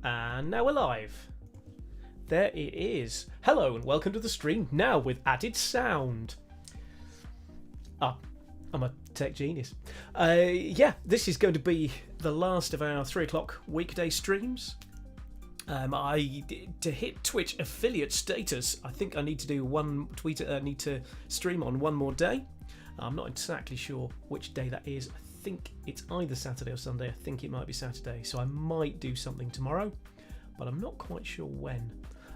And now we're live. There it is. Hello and welcome to the stream, now with added sound. I'm a tech genius. This is going to be the last of our 3 o'clock weekday streams. To hit Twitch affiliate status, I think I need to do need to stream on one more day. I'm not exactly sure which day that is. I think it's either Saturday or Sunday. I think it might be Saturday, so I might do something tomorrow, but I'm not quite sure when.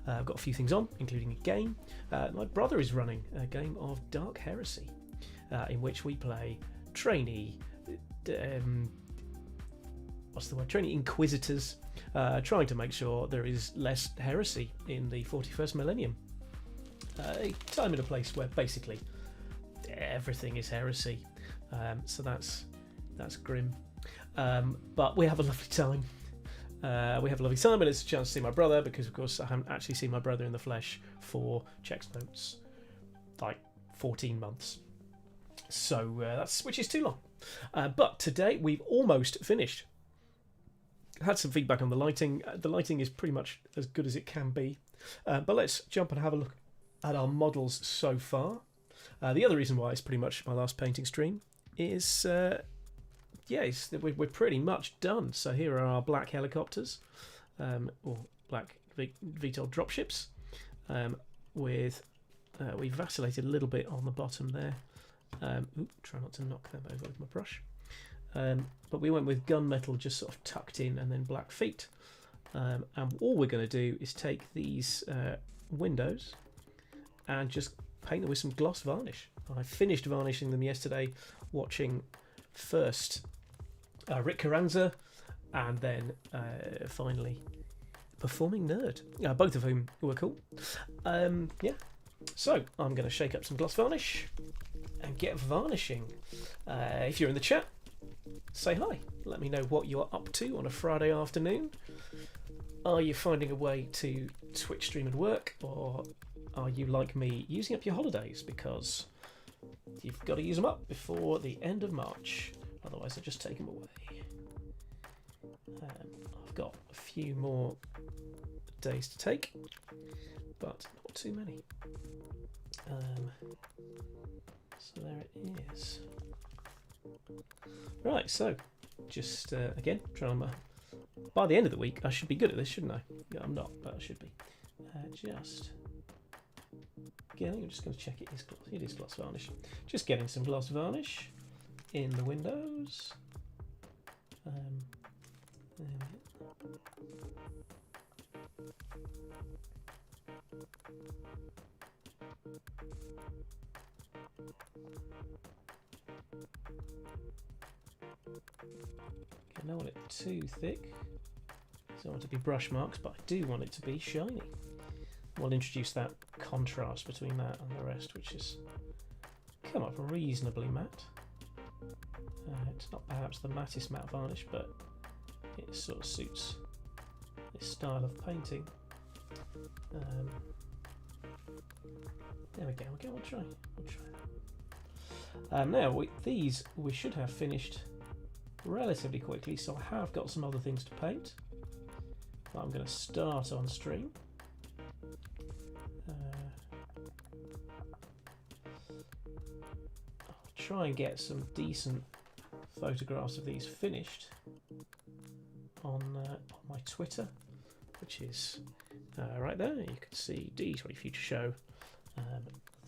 I've got a few things on, including a game. My brother is running a game of Dark Heresy, in which we play trainee trainee inquisitors, trying to make sure there is less heresy in the 41st millennium. A time and a place where basically everything is heresy, so that's grim, but we have a lovely time. And it's a chance to see my brother, because of course I haven't actually seen my brother in the flesh for checks notes like 14 months, so which is too long. But today we've almost finished. Had some feedback on the lighting. The lighting is pretty much as good as it can be, but let's jump and have a look at our models so far. The other reason why it's pretty much my last painting stream is we're pretty much done. So here are our black helicopters, or black VTOL dropships, with we vacillated a little bit on the bottom there. Try not to knock them over with my brush. But we went with gunmetal just sort of tucked in, and then black feet. And all we're going to do is take these windows and just paint them with some gloss varnish. I finished varnishing them yesterday, watching first Rick Carranza, and then finally Performing Nerd, both of whom were cool. So I'm going to shake up some gloss varnish and get varnishing. If you're in the chat, say hi. Let me know what you're up to on a Friday afternoon. Are you finding a way to Twitch stream and work, or are you like me using up your holidays because you've got to use them up before the end of March? Otherwise, I'll just take them away. I've got a few more days to take, but not too many. So there it is. Right, so just again, trying to. By the end of the week, I should be good at this, shouldn't I? Yeah, I'm not, but I should be. Just getting. I'm just going to check it is gloss. It is gloss varnish. Just getting some gloss varnish in the windows. There we go. I don't want it too thick, so I don't want it to be brush marks, but I do want it to be shiny. We'll introduce that contrast between that and the rest, which has come up reasonably matte. It's not perhaps the mattest matte varnish, but it sort of suits this style of painting. There we go. We'll try that. Now these we should have finished relatively quickly, so I have got some other things to paint that I'm going to start on stream. I'll try and get some decent photographs of these finished on my Twitter, which is right there. You can see D20 Future Show.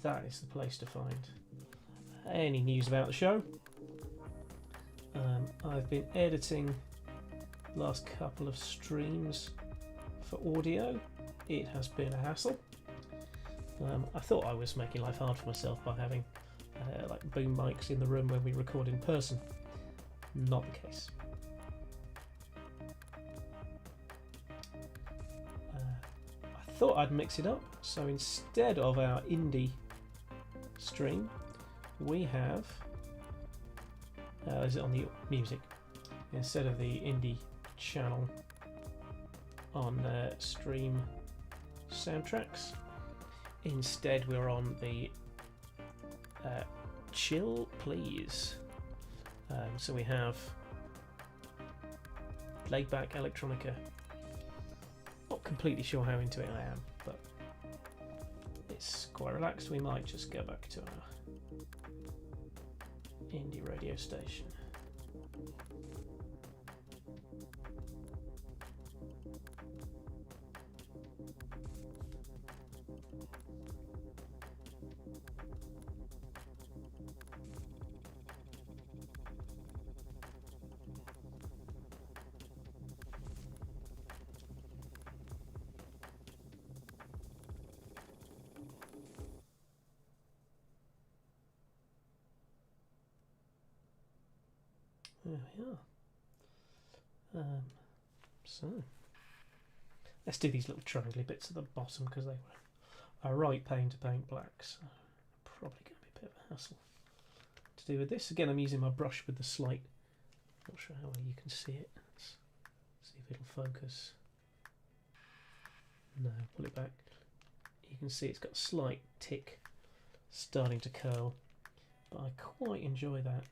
That is the place to find any news about the show. I've been editing the last couple of streams for audio. It has been a hassle. I thought I was making life hard for myself by having like boom mics in the room when we record in person. Not the case. I thought I'd mix it up, so instead of our indie stream, we have is it on the music instead of the indie channel on stream soundtracks. Instead, we're on the chill please. So we have laid back electronica completely sure how into it I am, but it's quite relaxed. We might just go back to our indie radio station. There we are. So let's do these little triangly bits at the bottom because they were a right pain to paint black, so probably going to be a bit of a hassle to do with this. Again, I'm using my brush with the slight, not sure how well you can see it. Let's see if it'll focus. No, pull it back. You can see it's got a slight tick starting to curl, but I quite enjoy that.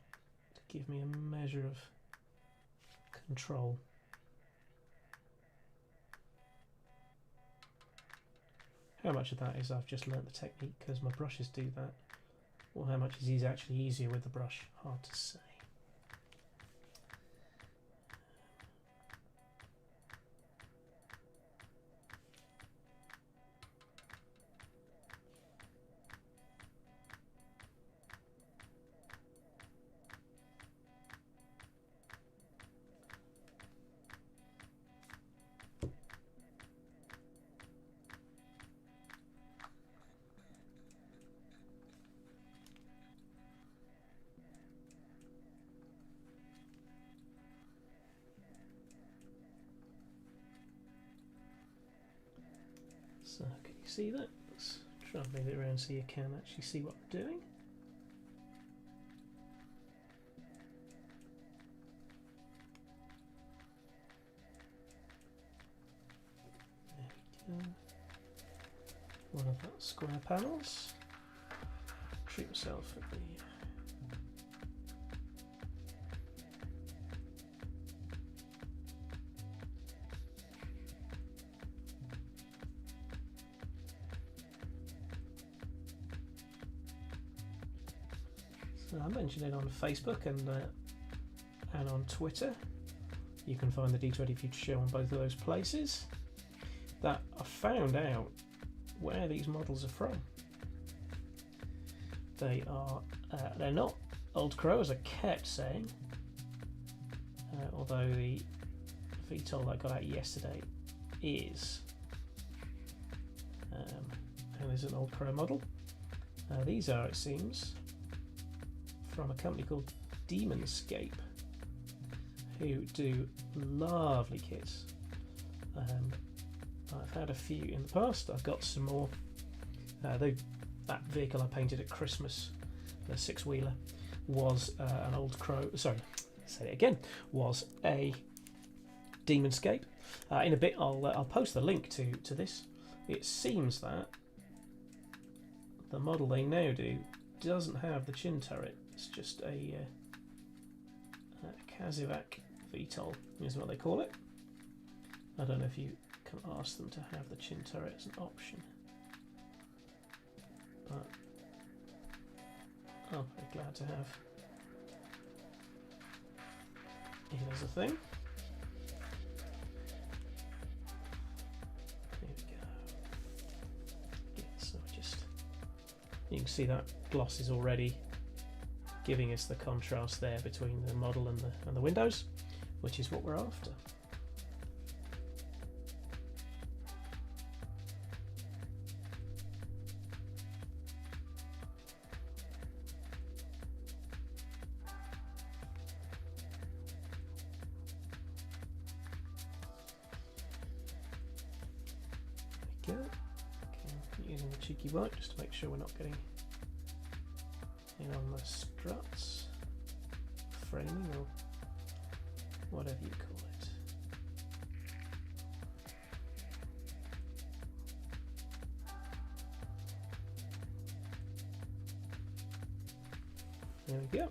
Give me a measure of control. How much of that is I've just learnt the technique because my brushes do that, or how much is actually easier with the brush? Hard to say. So can you see that? Let's try and move it around so you can actually see what I'm doing. There we go. One of those square panels. Treat myself at the I mentioned it on Facebook and on Twitter. You can find the D20 Future Show on both of those places. That I found out where these models are from. They are they're not Old Crow, as I kept saying, although the VTOL I got out yesterday is, and there's an Old Crow model. These are, it seems, from a company called Demonscape, who do lovely kits. I've had a few in the past. I've got some more. That vehicle I painted at Christmas, the six-wheeler, was an Old Crow. Sorry, say it again. Was a Demonscape. In a bit, I'll post the link to this. It seems that the model they now do doesn't have the chin turret. It's just a Kazivac VTOL is what they call it. I don't know if you can ask them to have the chin turret as an option, but I'm very glad to have it as a thing. There we go. Yeah, so you can see that gloss is already giving us the contrast there between the model and the windows, which is what we're after. There we go. Okay, using the cheeky white just to make sure we're not getting in on the struts, framing, or whatever you call it. There we go.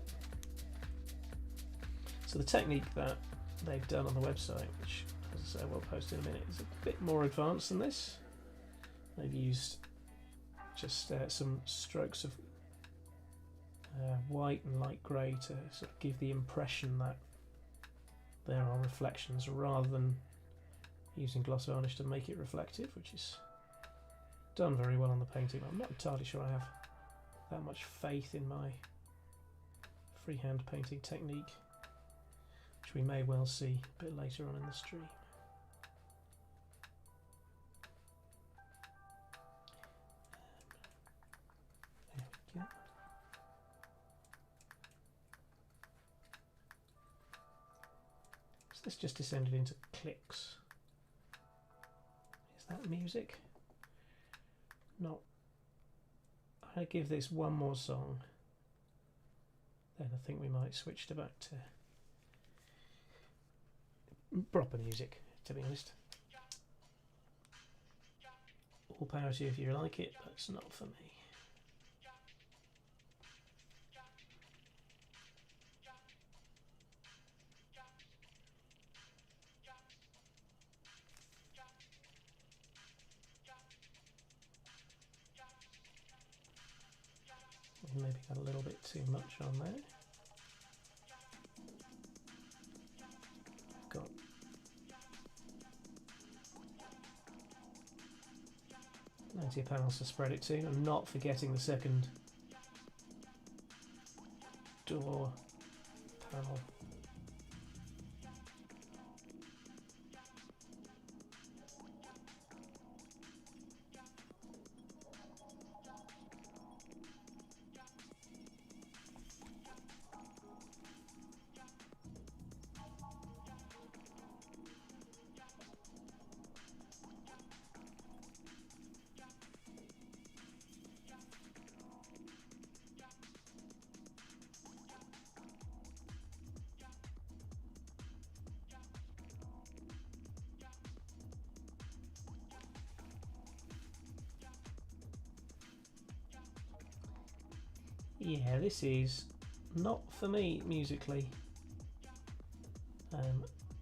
So the technique that they've done on the website, which, as so we'll post in a minute, is a bit more advanced than this. They've used just some strokes of white and light grey to sort of give the impression that there are reflections, rather than using gloss varnish to make it reflective, which is done very well on the painting. I'm not entirely sure I have that much faith in my freehand painting technique, which we may well see a bit later on in the stream. There we go. So this just descended into clicks. Is that music? Not. I give this one more song, then I think we might switch to back to proper music, to be honest. All power to you if you like it, but it's not for me. Maybe got a little bit too much on there. I've got plenty of panels to spread it to. I'm not forgetting the second door panel. Yeah, this is not for me musically.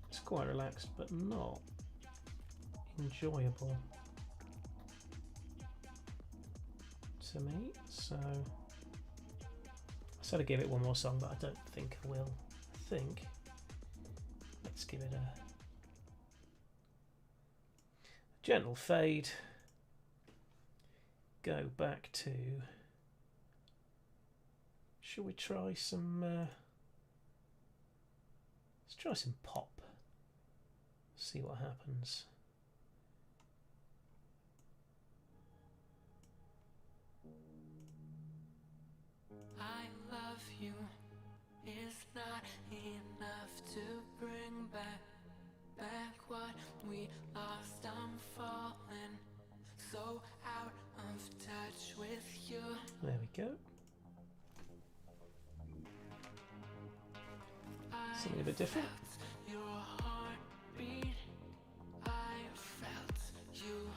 It's quite relaxed, but not enjoyable to me. So I sort of give it one more song, but I don't think I will. I think let's give it a gentle fade. Go back to. Shall we try some? Let's try some pop. See what happens. I love you is not enough to bring back what we lost. I'm falling so out of touch with you. There we go. Something a bit different. Your heartbeat, I felt you,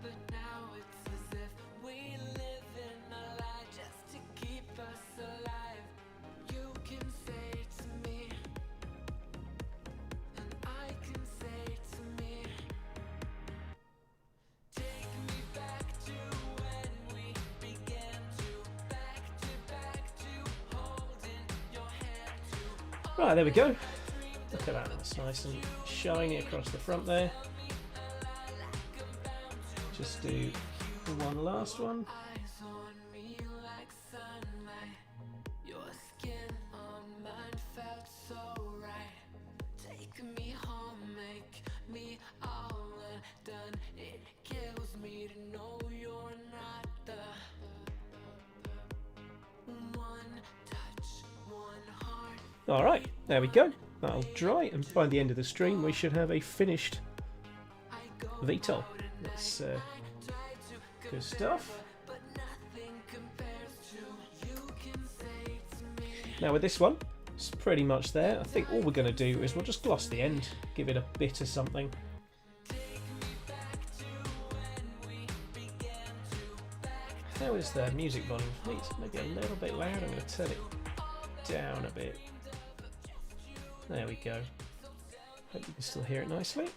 but now it's as if we live in a lie just to keep us alive. You can say to me, and I can say to me, take me back to when we began to back to holding your hand to. Right, there we go. Look at that, that's nice and shiny across the front there. Just do the one last one. Eyes on me like sunlight. Your skin on mine felt so right. Take me home, make me all undone. It kills me to know you're not the one touch, one heart. Alright, there we go. That'll dry, and by the end of the stream we should have a finished VTOL. That's good stuff. Now with this one, it's pretty much there. I think all we're going to do is we'll just gloss the end, give it a bit of something. How is the music volume? I think it's maybe a little bit loud. I'm going to turn it down a bit. There we go. Hope you can still hear it nicely.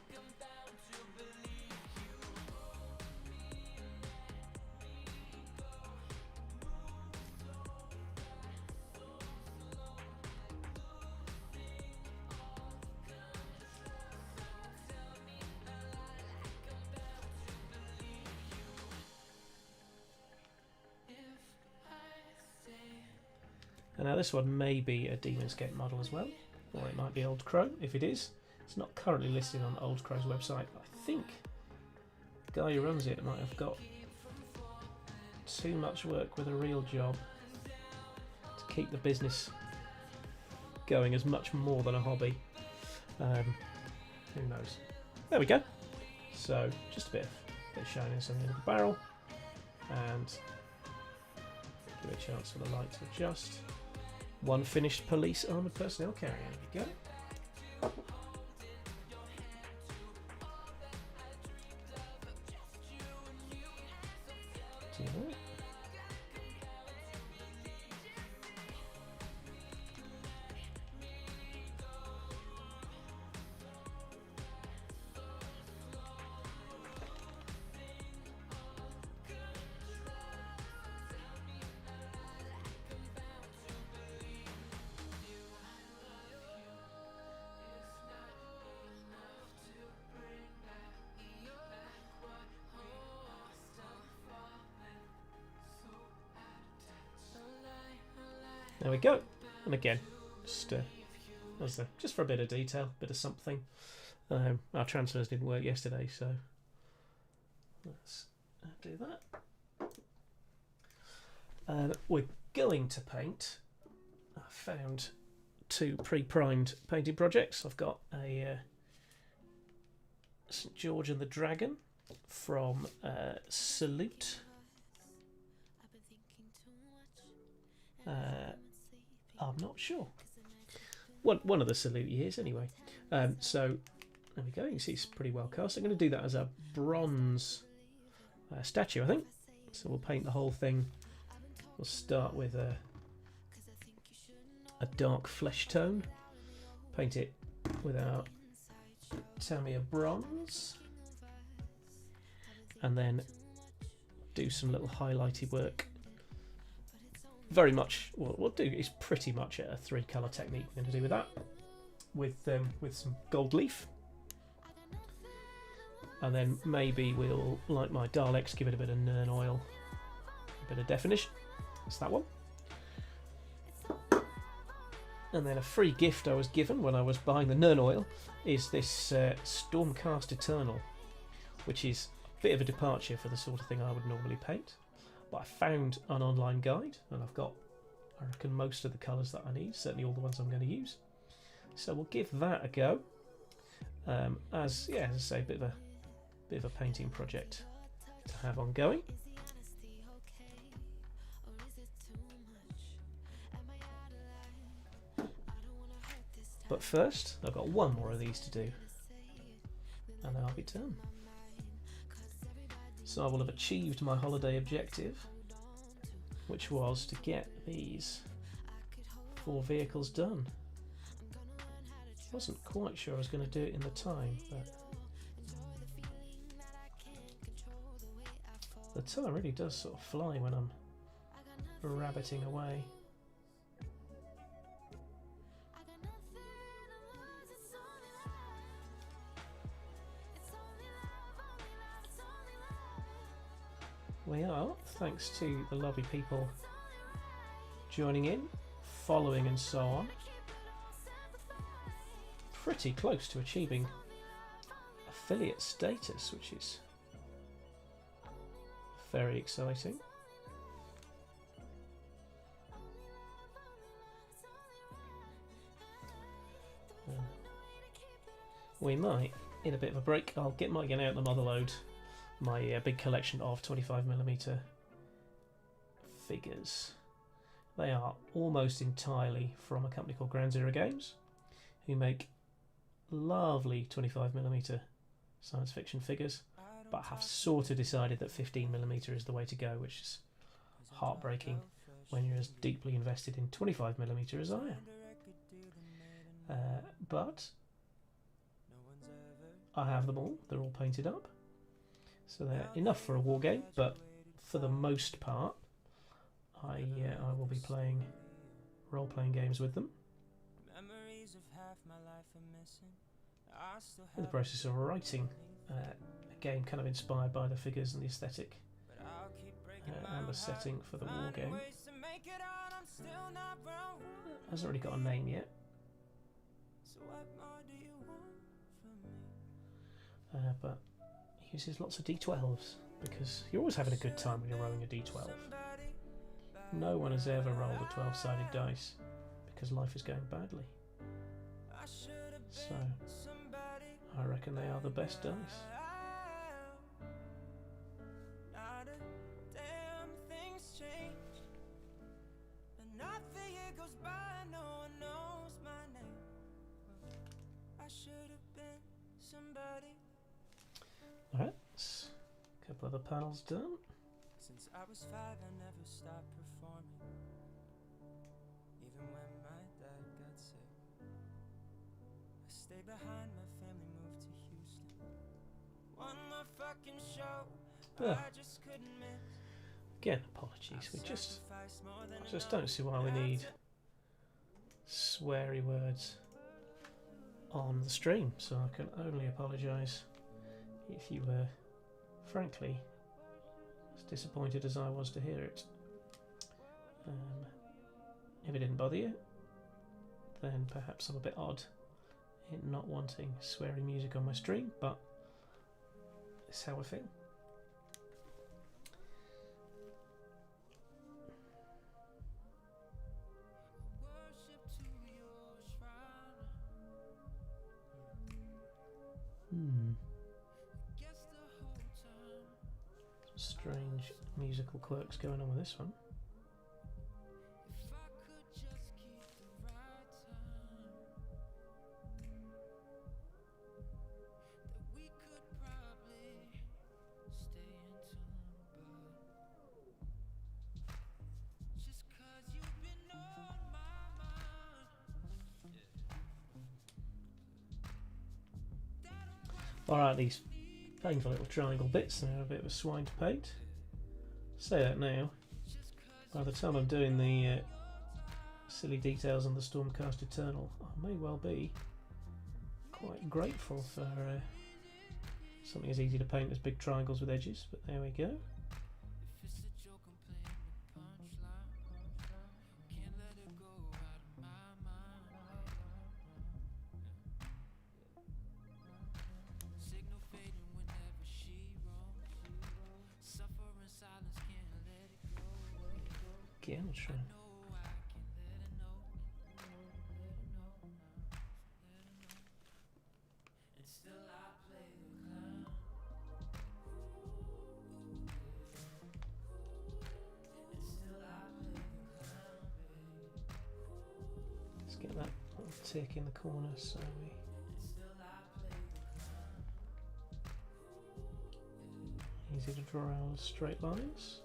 And now this one may be a Demon's Gate model as well, or it might be Old Crow. If it is, it's not currently listed on Old Crow's website. I think the guy who runs it might have got too much work with a real job to keep the business going as much more than a hobby. Who knows? There we go. So just a bit of shininess on the end of the barrel, and give it a chance for the light to adjust. One finished police armoured personnel carrier. There we go. Do that. There we go. And again, just for a bit of detail, bit of something. Our transfers didn't work yesterday, so let's do that. We're going to paint. I found 2 pre-primed painting projects. I've got a St. George and the Dragon from Salute. I'm not sure. One of the Salute years, anyway. So there we go. You can see it's pretty well cast. I'm going to do that as a bronze statue, I think. So we'll paint the whole thing. We'll start with a dark flesh tone. Paint it with our Tamiya bronze, and then do some little highlighty work. Very much what we'll do is pretty much a 3-colour technique we're going to do with that, with some gold leaf, and then maybe we'll, like my Daleks, give it a bit of Nern oil, a bit of definition. It's that one. And then a free gift I was given when I was buying the Nern oil is this Stormcast Eternal, which is a bit of a departure for the sort of thing I would normally paint. But I found an online guide, and I've got, I reckon, most of the colours that I need, certainly all the ones I'm going to use. So we'll give that a go. As I say, a bit of a painting project to have ongoing. But first, I've got one more of these to do, and then I'll be done. So I will have achieved my holiday objective, which was to get these 4 vehicles done. Wasn't quite sure I was going to do it in the time, but the time really does sort of fly when I'm rabbiting away. We are, thanks to the lovely people joining in, following and so on, pretty close to achieving affiliate status, which is very exciting. We might, in a bit of a break, might get out the motherload my big collection of 25mm figures. They are almost entirely from a company called Ground Zero Games, who make lovely 25mm science fiction figures, but have sort of decided that 15mm is the way to go, which is heartbreaking when you're as deeply invested in 25mm as I am. But I have them all. They're all painted up. So they're enough for a war game, but for the most part, I will be playing role-playing games with them. In the process of writing a game kind of inspired by the figures and the aesthetic and the setting for the war game. Hasn't really got a name yet. But uses lots of D12s because you're always having a good time when you're rolling a D12. No one has ever rolled a 12-sided dice because life is going badly. So I reckon they are the best dice. Alright, a couple other panels done. Since I was 5, I never stopped performing, even when my dad got sick. I stayed behind, my family moved to Houston. One more fucking show, I just couldn't miss. Again, apologies. I just don't see why we need sweary words on the stream, so I can only apologise if you were, frankly, as disappointed as I was to hear it. If it didn't bother you, then perhaps I'm a bit odd in not wanting swearing music on my stream, but it's how I feel. Strange musical quirks going on with this one. Alright, these painful little triangle bits, they're a bit of a swine to paint. Say that now, by the time I'm doing the silly details on the Stormcast Eternal, I may well be quite grateful for something as easy to paint as big triangles with edges, but there we go. Again, I'll try. Let's get that little tick in the corner so easy to draw out straight lines.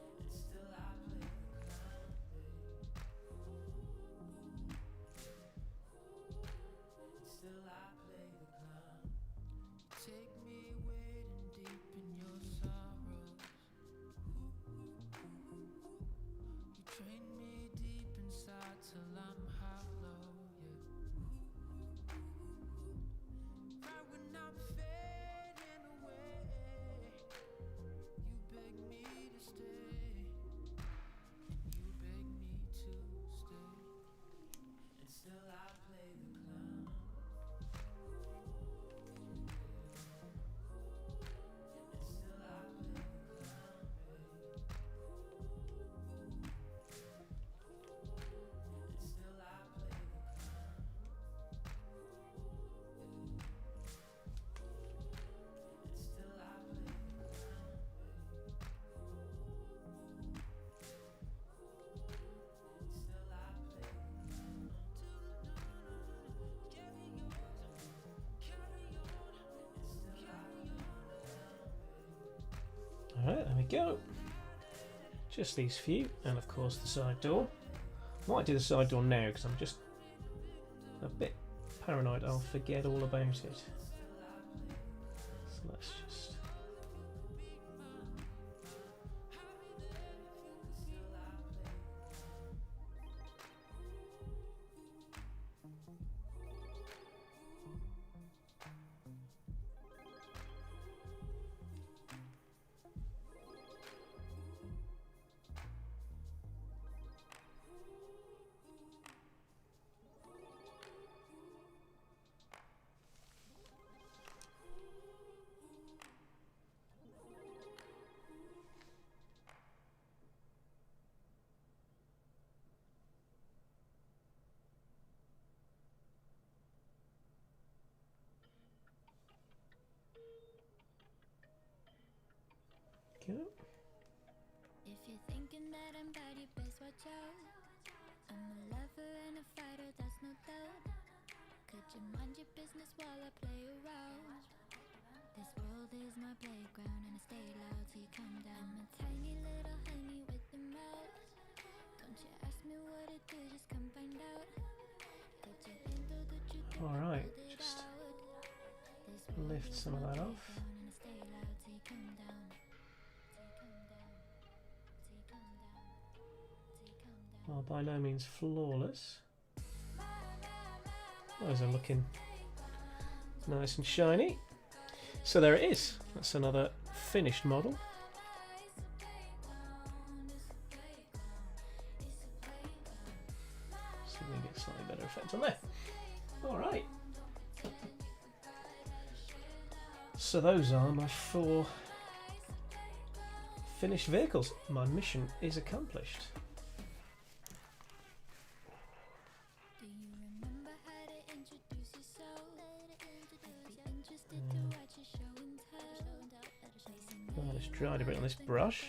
Alright, there we go. Just these few, and of course the side door. Might do the side door now because I'm just a bit paranoid I'll forget all about it. So let's just... If you're thinking that I'm bad, you best watch out. I'm a lover and a fighter, that's no doubt. Could you mind your business while I play around? This world is my playground and I stay loud till you come down. I'm a tiny little honey with the mouth. Don't you ask me what it do, just come find out. Could you handle the truth? Alright, just lift some of that off. Well, by no means flawless. Those are looking nice and shiny. So there it is. That's another finished model. See if we can get a slightly better effect on there. Alright. So those are my 4 finished vehicles. My mission is accomplished. Well, it's dried a bit on this brush.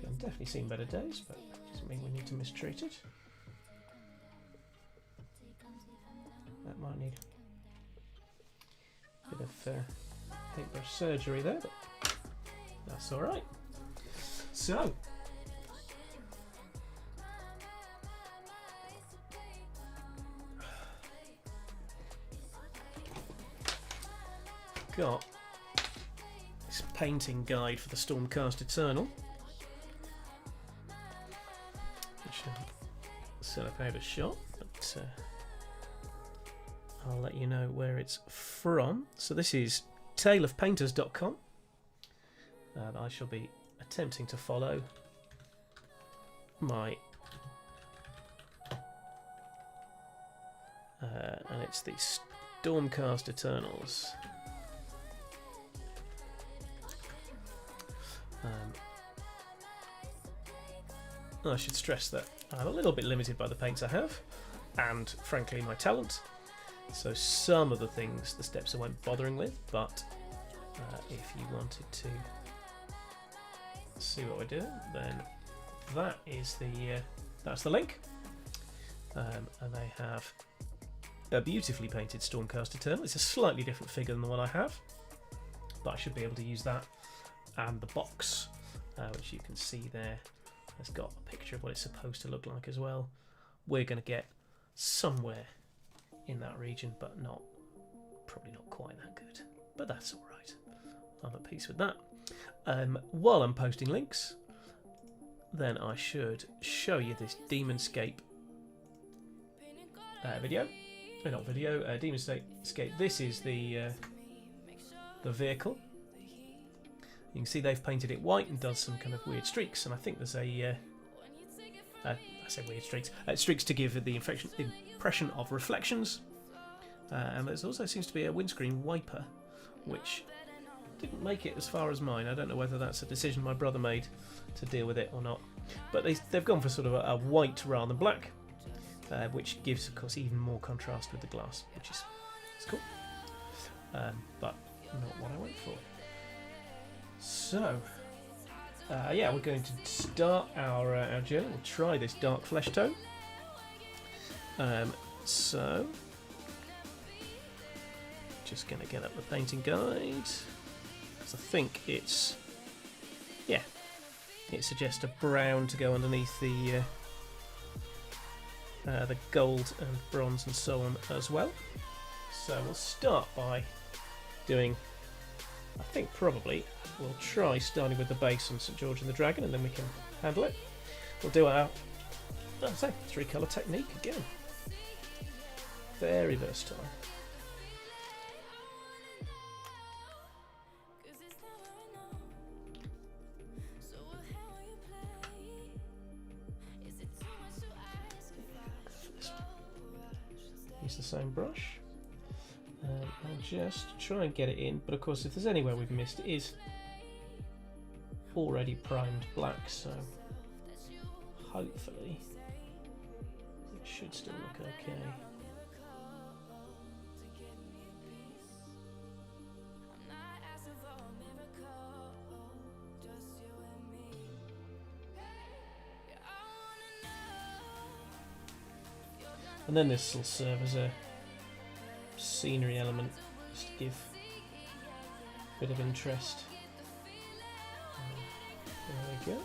I've definitely seen better days, but doesn't mean we need to mistreat it. That might need a bit of paintbrush surgery there, but that's all right. So, got this painting guide for the Stormcast Eternal, which I'll set up out a shot, but I'll let you know where it's from. So this is taleofpainters.com, and I shall be attempting to follow my and it's the Stormcast Eternals. I should stress that I'm a little bit limited by the paints I have, and frankly my talent. So some of the things, the steps I won't bothering with, but if you wanted to see what we're doing, then that is that's the link. And they have a beautifully painted Stormcast Eternal. It's a slightly different figure than the one I have, but I should be able to use that. And the box, which you can see there, has got a picture of what it's supposed to look like as well. We're going to get somewhere in that region, but probably not quite that good. But that's all right. I'm at peace with that. While I'm posting links, then I should show you this Demonscape video. Not video, Demonscape. This is the vehicle. You can see they've painted it white and does some kind of weird streaks, and I think there's I say weird streaks. Streaks to give the impression of reflections. And there's also seems to be a windscreen wiper, which didn't make it as far as mine. I don't know whether that's a decision my brother made to deal with it or not. But they've gone for sort of a white rather than black, which gives, of course, even more contrast with the glass, which is cool. But not what I went for. So, yeah, we're going to start our journey. We'll try this dark flesh tone. So, just going to get up the painting guide. Because I think it's, yeah, it suggests a brown to go underneath the gold and bronze and so on as well. So we'll start by doing, I think probably, we'll try starting with the base on St George and the Dragon, and then we can handle it. We'll do our, as I say, 3-colour technique again. Very versatile. Use the same brush and just try and get it in, but of course if there's anywhere we've missed, it is already primed black, so hopefully it should still look okay. And then this will serve as a scenery element, just to give a bit of interest. There we go.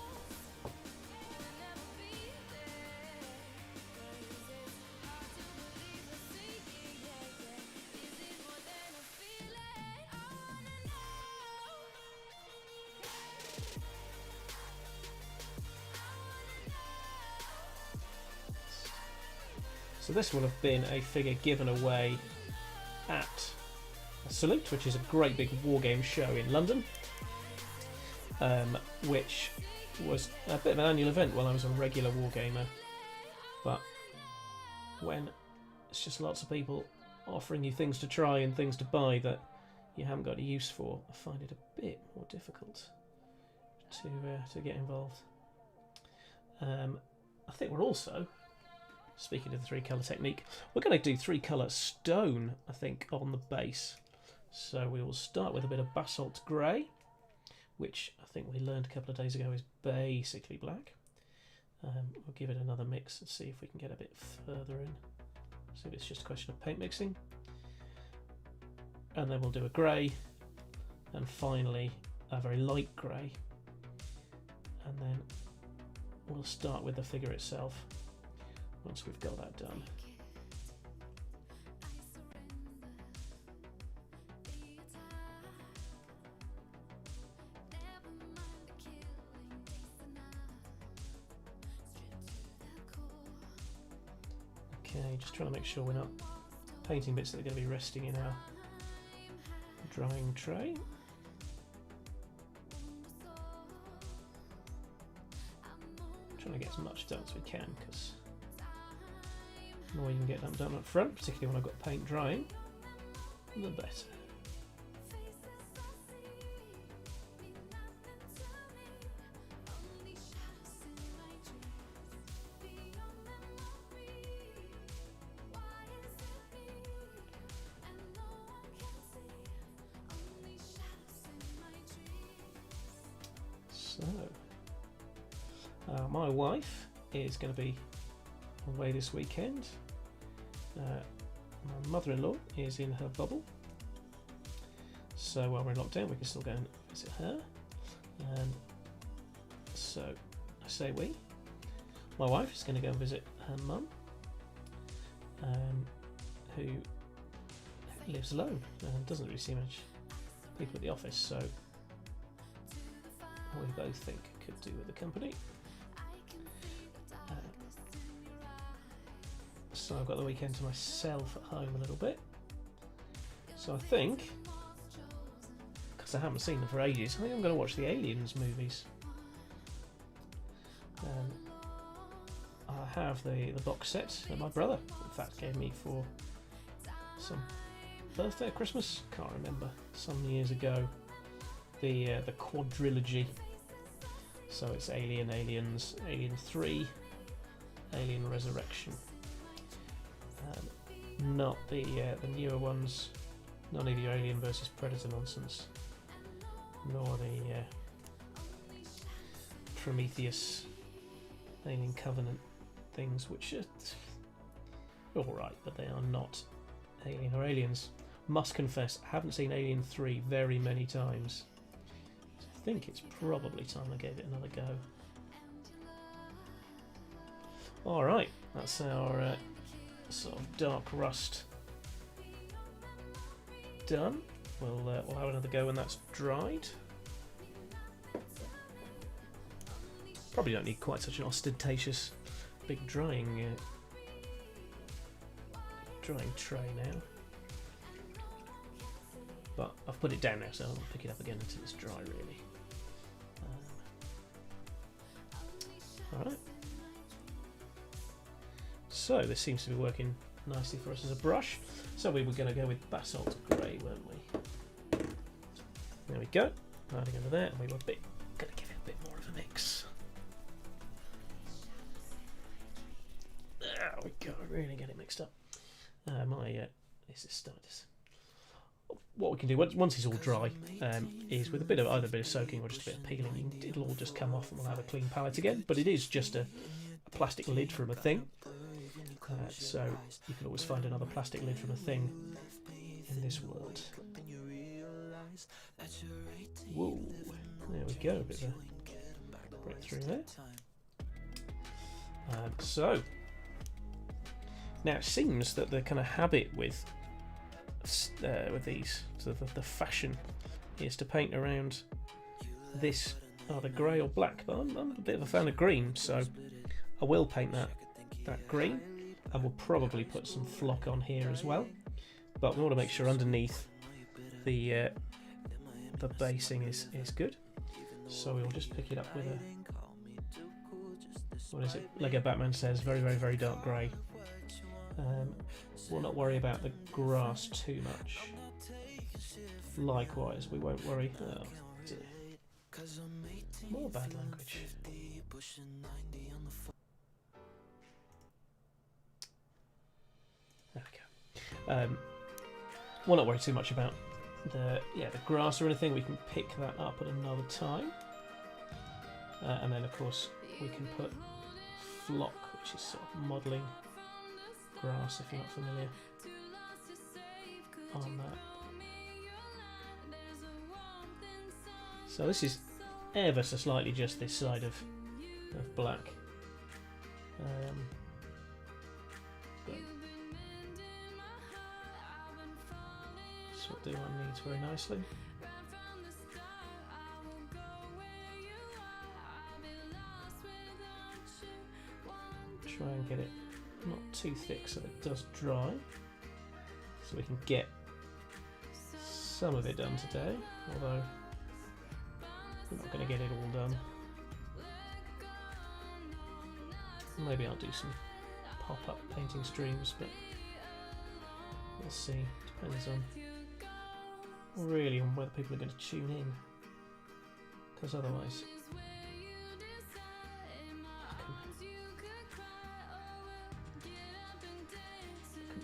So this will have been a figure given away at Salute, which is a great big wargame show in London, which was a bit of an annual event while I was a regular wargamer. But when it's just lots of people offering you things to try and things to buy that you haven't got a use for, I find it a bit more difficult to get involved. I think we're also, speaking of the 3-colour technique, we're going to do 3-colour stone, I think, on the base. So we will start with a bit of basalt grey, which I think we learned a couple of days ago is basically black. We'll give it another mix and see if we can get a bit further in. See if it's just a question of paint mixing. And then we'll do a grey, and finally a very light grey. And then we'll start with the figure itself once we've got that done. Okay, just trying to make sure we're not painting bits that are going to be resting in our drying tray. Trying to get as much done as we can, because the more you can get done up front, particularly when I've got paint drying, the better. So, my wife is going to be away this weekend. My mother-in-law is in her bubble, so while we're in lockdown we can still go and visit her. So I say we. My wife is going to go and visit her mum, who lives alone and doesn't really see much people at the office, so we both think could do with the company. So I've got the weekend to myself at home a little bit. So I think, because I haven't seen them for ages, I think I'm going to watch the Aliens movies. I have the box set that my brother, in fact, gave me for some birthday or Christmas, can't remember, some years ago. The quadrilogy. So it's Alien, Aliens, Alien 3, Alien Resurrection. Not the newer ones, not either Alien versus Predator nonsense, nor the Prometheus, Alien Covenant things, which are alright, but they are not Alien or Aliens. Must confess, I haven't seen Alien 3 very many times. So I think it's probably time I gave it another go. Alright, that's our sort of dark rust done. we'll have another go when that's dried. Probably don't need quite such an ostentatious big drying tray now. But I've put it down now, so I'll pick it up again until it's dry, really. Alright. So this seems to be working nicely for us as a brush. So we were going to go with basalt grey, weren't we? There we go. Adding over there, and we were going to give it a bit more of a mix. There we go. Really get it mixed up. This is starting to. What we can do once it's all dry is with either a bit of soaking or just a bit of peeling, it'll all just come off and we'll have a clean palette again. But it is just a plastic lid from a thing, so you can always find another plastic lid from a thing in this world. Whoa, there we go, a bit of a breakthrough there. So now it seems that the kind of habit with these, so the fashion is to paint around this either grey or black, but I'm a bit of a fan of green, so I will paint that green, and we'll probably put some flock on here as well, but we want to make sure underneath the basing is good, so we'll just pick it up with a, what is it, Lego Batman says, very, very, very dark grey. We'll not worry about the grass too much. Likewise, we won't worry. Oh, dear. More bad language. There we go. We'll not worry too much about the grass or anything. We can pick that up at another time. And then, of course, we can put flock, which is sort of modelling grass, if you're not familiar, on that. So this is ever so slightly just this side of black. But this will do our needs very nicely. Try and get it not too thick so it does dry, so we can get some of it done today, although we're not going to get it all done. Maybe I'll do some pop-up painting streams, but we'll see. Depends on really on whether people are going to tune in, because otherwise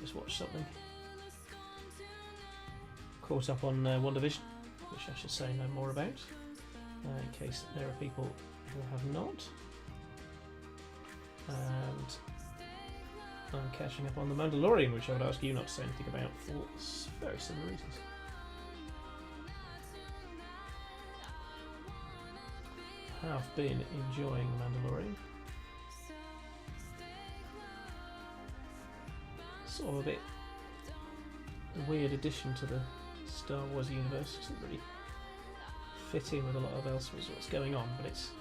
just watch something. Caught up on WandaVision, which I should say no more about, in case there are people who have not. And I'm catching up on The Mandalorian, which I would ask you not to say anything about for very similar reasons. I have been enjoying The Mandalorian. Sort of a bit weird addition to the Star Wars universe. It doesn't really fit in with a lot of else what's going on, but it's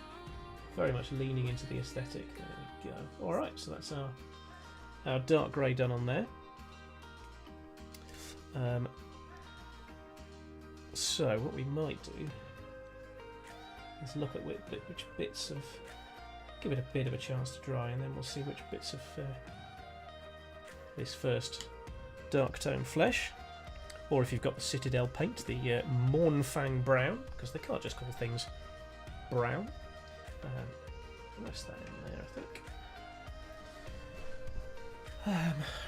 very much leaning into the aesthetic. There we go. Alright, so that's our dark grey done on there. So what we might do is look at which bits of, give it a bit of a chance to dry, and then we'll see which bits of this first dark tone flesh, or if you've got the Citadel paint, the Mornfang brown, because they can't just call things brown. Rest that in there, I think.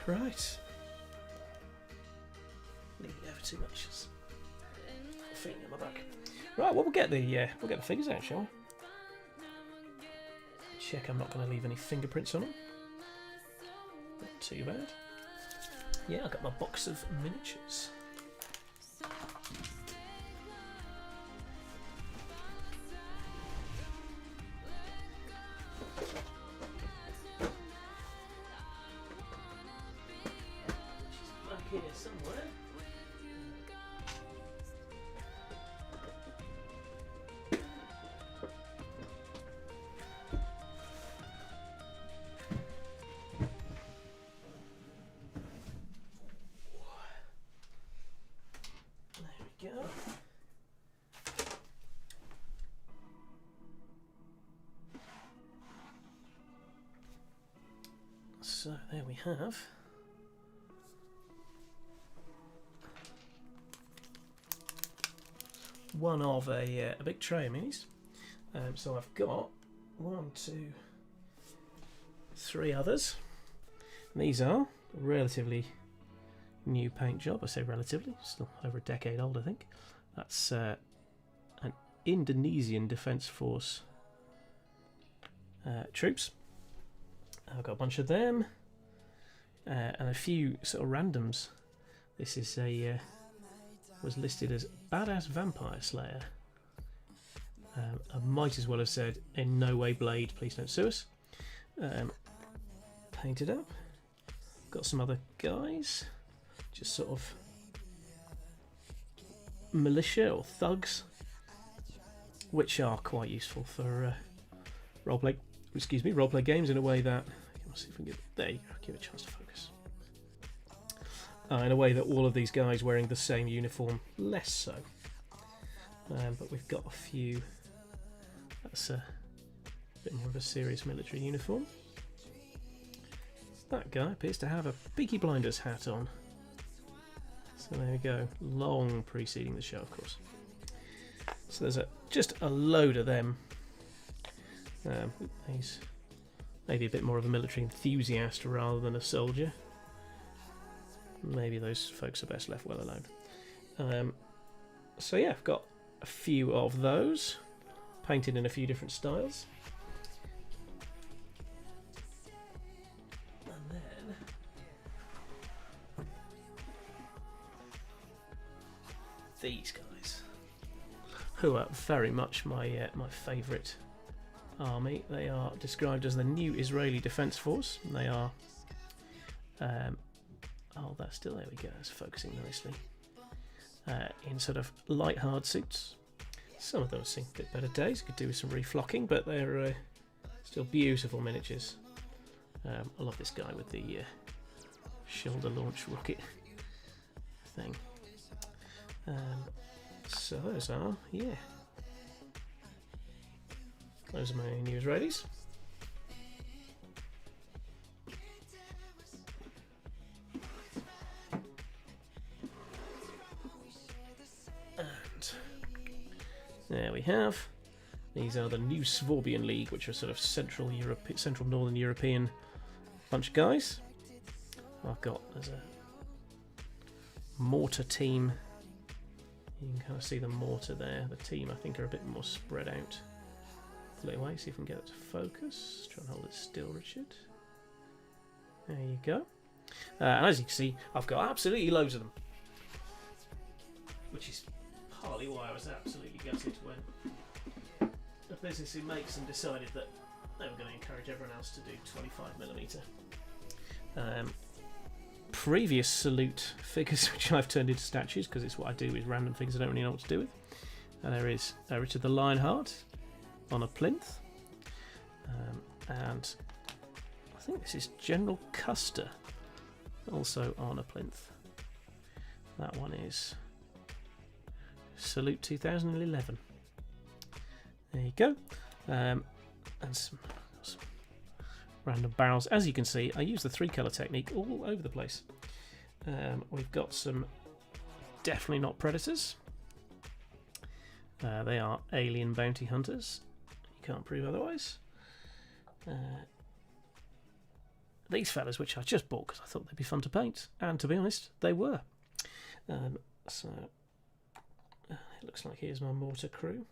Right. Leave it over too much. Feeling in my back. Right. Well, we'll get the figures out, shall we? Check I'm not going to leave any fingerprints on them. Not too bad. Yeah, I've got my box of miniatures. Back here somewhere. So there we have one of a big tray of minis. So I've got 1, 2, 3 others. And these are relatively new paint job. I say relatively, still over a decade old, I think. That's an Indonesian Defence Force troops. I've got a bunch of them and a few sort of randoms. This is was listed as Badass Vampire Slayer. I might as well have said in no way Blade, please don't sue us. Painted up. Got some other guys, just sort of militia or thugs, which are quite useful for roleplay games in a way that, let's see if we can get, there you go, give it a chance to focus. In a way that all of these guys wearing the same uniform, less so. But we've got a few, that's a bit more of a serious military uniform. That guy appears to have a Peaky Blinders hat on. So there we go, long preceding the show, of course. So there's just a load of them. He's maybe a bit more of a military enthusiast rather than a soldier. Maybe those folks are best left well alone. So yeah, I've got a few of those, painted in a few different styles. And then these guys, who are very much my favourite army. They are described as the new Israeli Defence Force. And they are oh, that's still, there we go, it's focusing nicely. In sort of light hard suits. Some of them have seen a bit better days, could do with some reflocking, but they're still beautiful miniatures. I love this guy with the shoulder launch rocket thing. So those are, yeah. Those are my new Israelis. There we have. These are the new Svorbian League, which are sort of Central Northern European bunch of guys. I've got, there's a mortar team. You can kind of see the mortar there. The team, I think, are a bit more spread out. Pull it away, see if we can get it to focus. Try and hold it still, Richard. There you go. And as you can see, I've got absolutely loads of them, which is partly why I was absolutely gutted when a business who makes them decided that they were going to encourage everyone else to do 25mm. Previous Salute figures, which I've turned into statues because it's what I do with random figures I don't really know what to do with. And there is Richard the Lionheart on a plinth, and I think this is General Custer also on a plinth. That one is Salute 2011. There you go. And some random barrels. As you can see, I use the 3-colour technique all over the place. We've got some definitely not predators. They are alien bounty hunters. You can't prove otherwise. These fellas, which I just bought because I thought they'd be fun to paint, and to be honest, they were. So it looks like here's my mortar crew.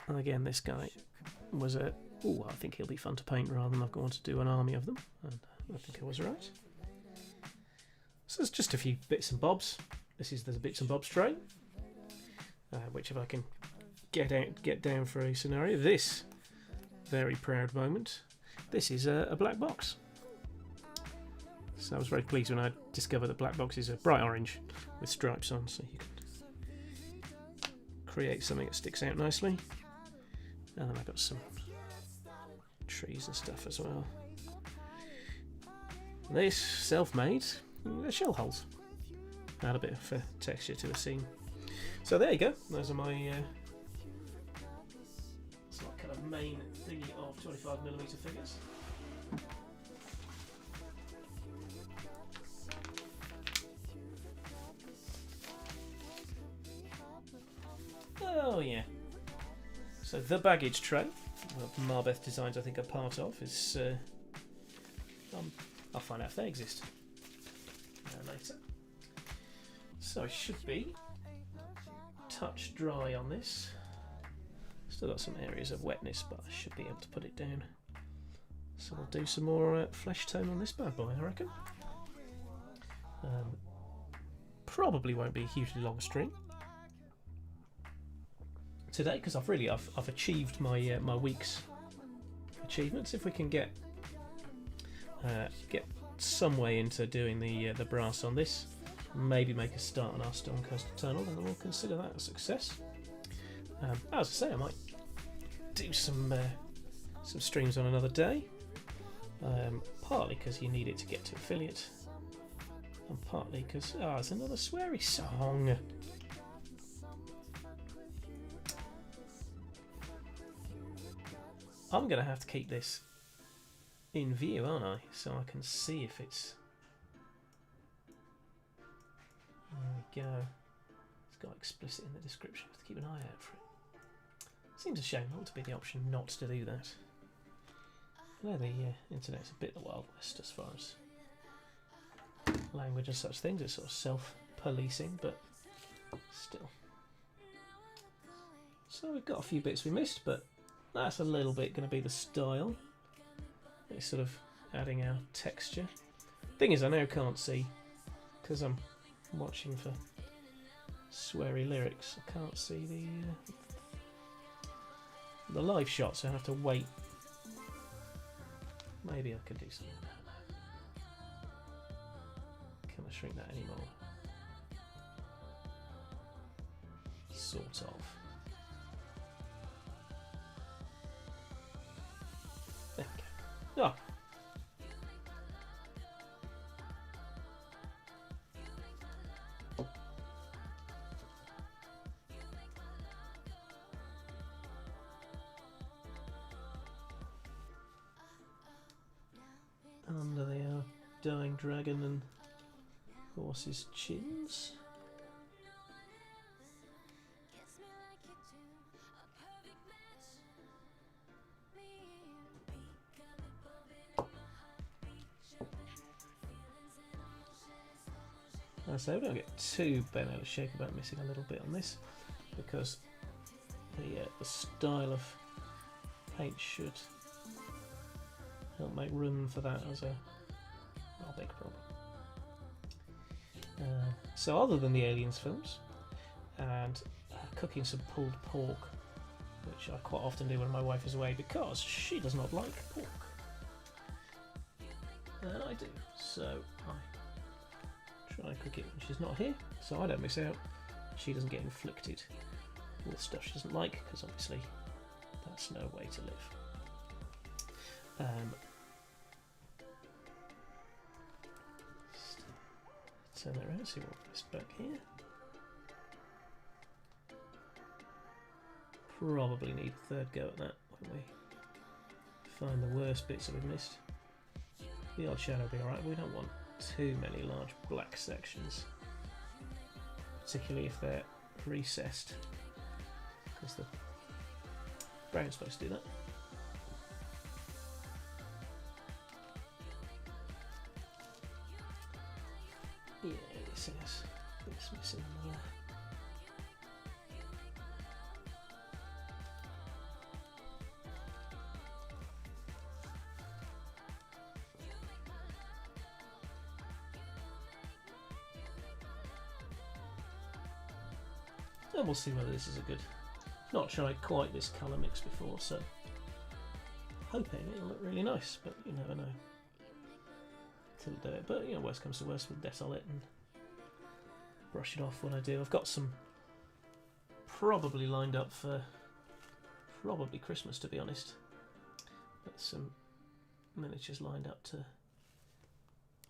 And again, this guy was a... Oh, I think he'll be fun to paint rather than I've gone to do an army of them. And I think I was right. So there's just a few bits and bobs. This is the bits and bobs tray, which if I can get down for a scenario, this very proud moment. This is a black box. So I was very pleased when I discovered that black boxes are bright orange with stripes on, so you can create something that sticks out nicely. And then I've got some trees and stuff as well. This, self-made, shell holes. Add a bit of texture to the scene. So there you go. Those are my it's like kind of main thingy of 25mm figures. So the baggage tray, well, Marbeth Designs I think are part of, is I'll find out if they exist later. So it should be touch dry on this. Still got some areas of wetness, but I should be able to put it down. So we'll do some more flesh tone on this bad boy, I reckon. Probably won't be a hugely long stream today because I've achieved my my week's achievements. If we can get some way into doing the brass on this, maybe make a start on our Storm Coast Tunnel, then we'll consider that a success. As I say, I might do some streams on another day, partly because you need it to get to affiliate, and partly because it's another sweary song. I'm going to have to keep this in view, aren't I? So I can see if it's... There we go. It's got explicit in the description. I have to keep an eye out for it. Seems a shame not to be the option not to do that. I know the internet's a bit the Wild West as far as language and such things. It's sort of self-policing, but still. So we've got a few bits we missed, but that's a little bit going to be the style. It's sort of adding our texture. Thing is, I now can't see, because I'm watching for sweary lyrics, I can't see the live shots, so I have to wait. Maybe I could do something about that. Can I shrink that anymore? Sort of. There we go. Oh. Under the dying dragon and horses' chins. So we don't get too bent out of shape about missing a little bit on this, because the style of paint should help make room for that as a big problem. So other than the Aliens films and cooking some pulled pork, which I quite often do when my wife is away because she does not like pork, and I do, so I try and cook it when she's not here, so I don't miss out. She doesn't get inflicted with stuff she doesn't like, because obviously that's no way to live. Turn that around, see what this back here. Probably need a third go at that when we find the worst bits that we've missed. The odd shadow will be alright, but we don't want too many large black sections, particularly if they're recessed, because the brown's supposed to do that. Yeah, this is missing there. And we'll see whether this is a good. Not tried quite this colour mix before, so hoping it'll look really nice, but you never know till I do it. But worst comes to worst, we'll Dettol it and brush it off when I do. I've got some probably lined up for probably Christmas, to be honest. But some miniatures lined up to.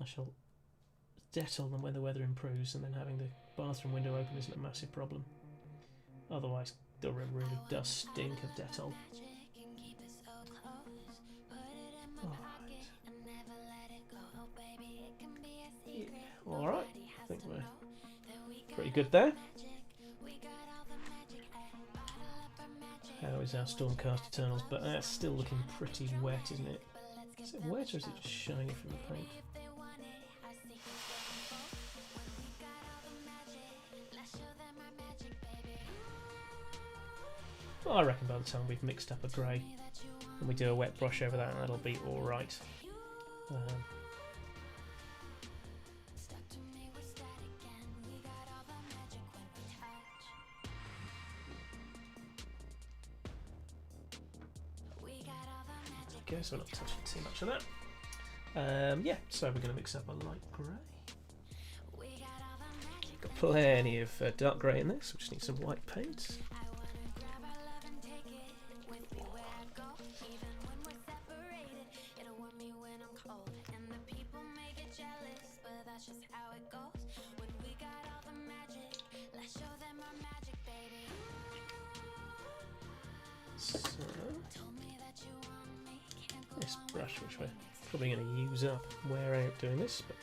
I shall Dettol them when the weather improves, and then having the bathroom window open isn't a massive problem. Otherwise, the room really does stink of Dettol. Alright, I think we're pretty good there. How is our Stormcast Eternals, but that's still looking pretty wet, isn't it? Is it wet or is it just shiny from the paint? Well, I reckon by the time we've mixed up a grey and we do a wet brush over that, that'll be alright. Okay, so we're not touching too much of that. Yeah, so we're going to mix up a light grey. Got plenty of dark grey in this, we just need some white paint. So, this brush, which we're probably going to use up, wear out doing this, but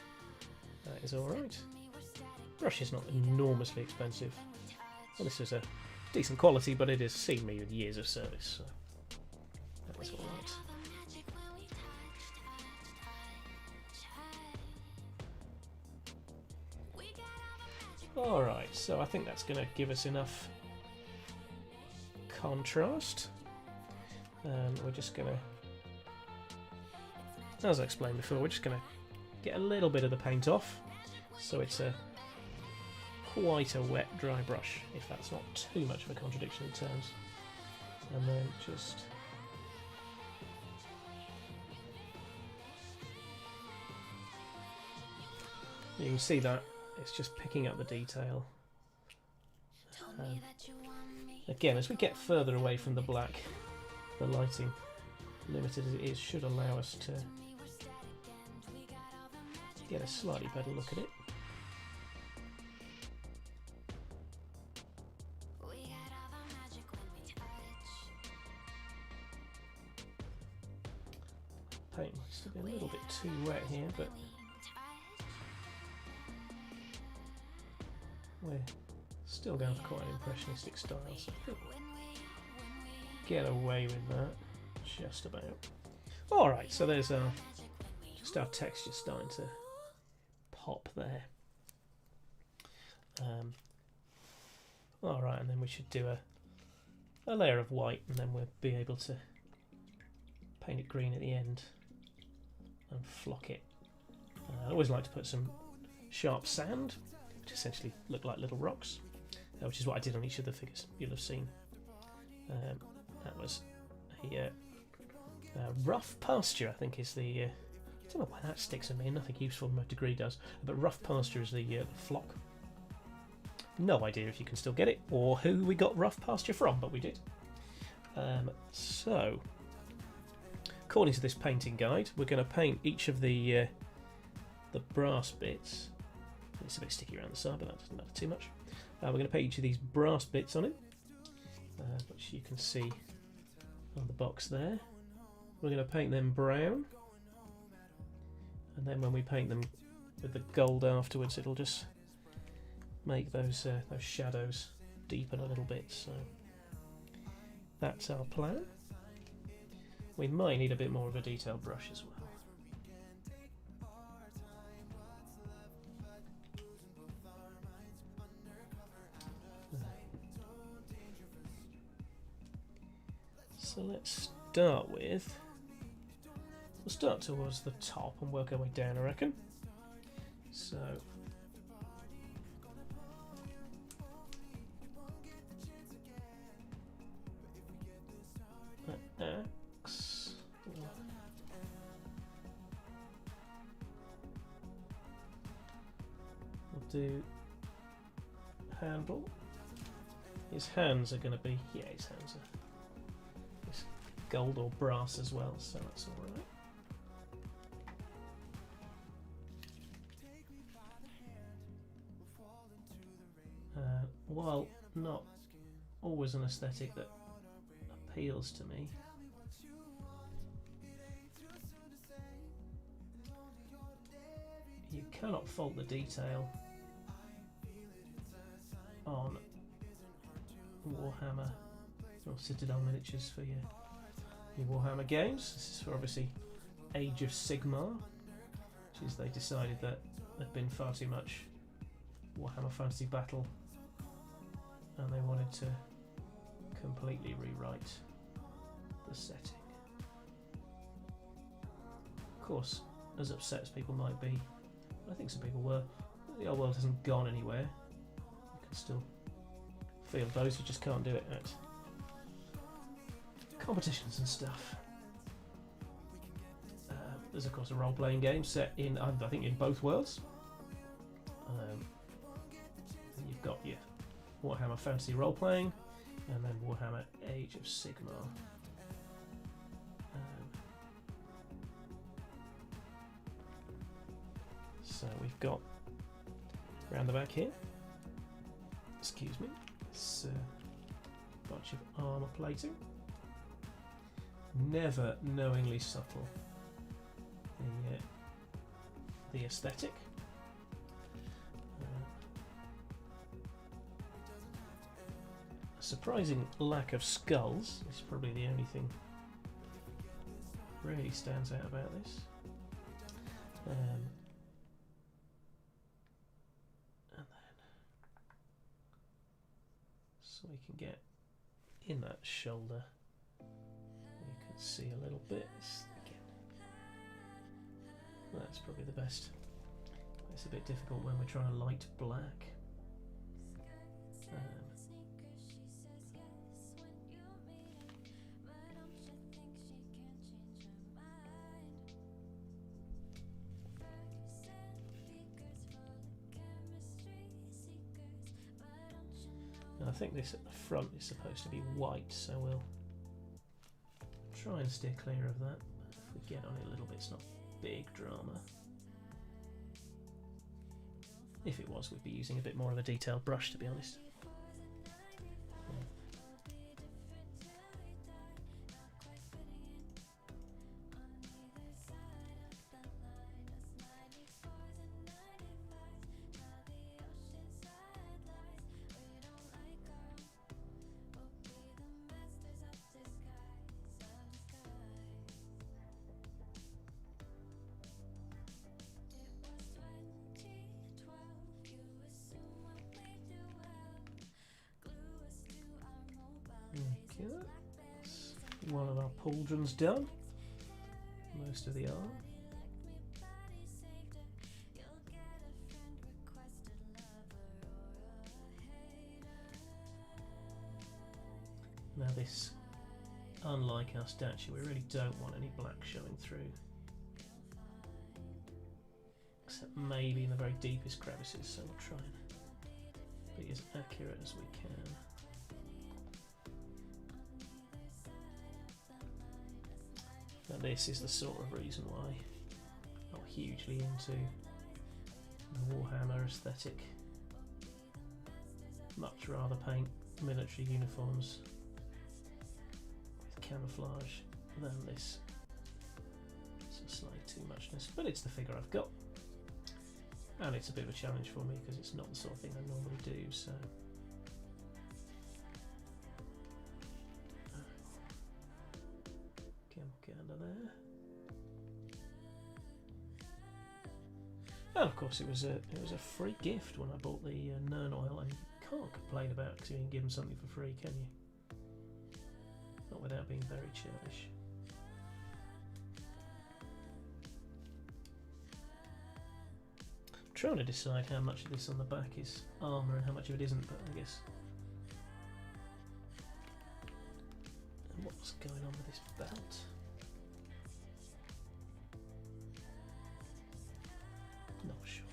that is alright. Brush is not enormously expensive. Well, this is a decent quality, but it has seen me with years of service, so that is alright. Alright, so I think that's going to give us enough contrast. We're just going to, as I explained before, we're just going to get a little bit of the paint off, so it's quite a wet dry brush, if that's not too much of a contradiction in terms. And then just you can see that it's just picking up the detail. Again, as we get further away from the black, the lighting, limited as it is, should allow us to get a slightly better look at it. Paint might still be a little bit too wet here, but we're still going for quite an impressionistic style, so I think we'll get away with that just about. Alright, so there's just our texture starting to pop there. Alright, and then we should do a layer of white, and then we'll be able to paint it green at the end and flock it. I always like to put some sharp sand, which essentially look like little rocks, which is what I did on each of the figures you'll have seen. That was a rough pasture, I think, is the... I don't know why that sticks in me, nothing useful from a degree does, but rough pasture is the flock. No idea if you can still get it, or who we got rough pasture from, but we did. So, according to this painting guide, we're going to paint each of the brass bits. It's a bit sticky around the side, but that doesn't matter too much. We're going to paint each of these brass bits on it, which you can see on the box there. We're going to paint them brown, and then when we paint them with the gold afterwards, it'll just make those shadows deepen a little bit. So that's our plan. We might need a bit more of a detailed brush as well. So let's start with, we'll start towards the top and work our way down, I reckon. So axe, we'll do handle. His hands are going to be, yeah, his hands are gold or brass as well, so that's alright. While not always an aesthetic that appeals to me, you cannot fault the detail on Warhammer or Citadel miniatures for your Warhammer games. This is for obviously Age of Sigmar, which is they decided that there'd been far too much Warhammer Fantasy Battle and they wanted to completely rewrite the setting. Of course, as upset as people might be, I think some people were, the old world hasn't gone anywhere. You can still feel those who just can't do it at competitions and stuff. There's of course a role-playing game set in, I think, in both worlds. You've got your Warhammer Fantasy role-playing, and then Warhammer Age of Sigmar. So we've got around the back here, excuse me, this bunch of armour plating. Never knowingly subtle. The aesthetic. A surprising lack of skulls is probably the only thing really stands out about this. And then, so we can get in that shoulder. You can see a little bit. That's probably the best. It's a bit difficult when we're trying to light black. And I think this at the front is supposed to be white, so we'll try and steer clear of that. If we get on it a little bit, it's not big drama. If it was, we'd be using a bit more of a detailed brush, to be honest. One of our pauldrons done. Most of the arm. Now this, unlike our statue, we really don't want any black showing through. Except maybe in the very deepest crevices, so we'll try and be as accurate as we can. Now this is the sort of reason why I'm not hugely into the Warhammer aesthetic. Much rather paint military uniforms with camouflage than this. It's slightly too muchness, but it's the figure I've got. And it's a bit of a challenge for me because it's not the sort of thing I normally do, so... Get under there. And of course it was a free gift when I bought the Nern oil, and you can't complain about it because you can give them something for free, can you? Not without being very churlish. I'm trying to decide how much of this on the back is armour and how much of it isn't, but I guess... And what's going on with this belt? Not sure.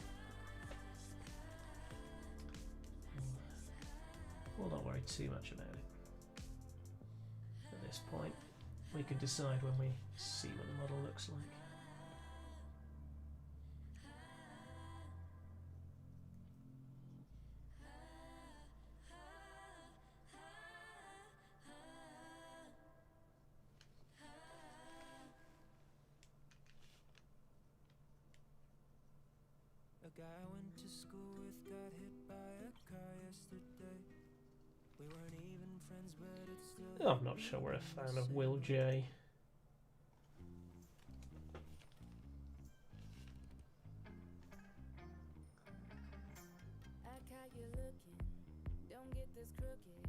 We'll not worry too much about it. At this point, we can decide when we see what the model looks like. A guy I went to school with got hit by a car yesterday. I'm not sure we're a fan of Will J. I caught you looking, don't get this crooked.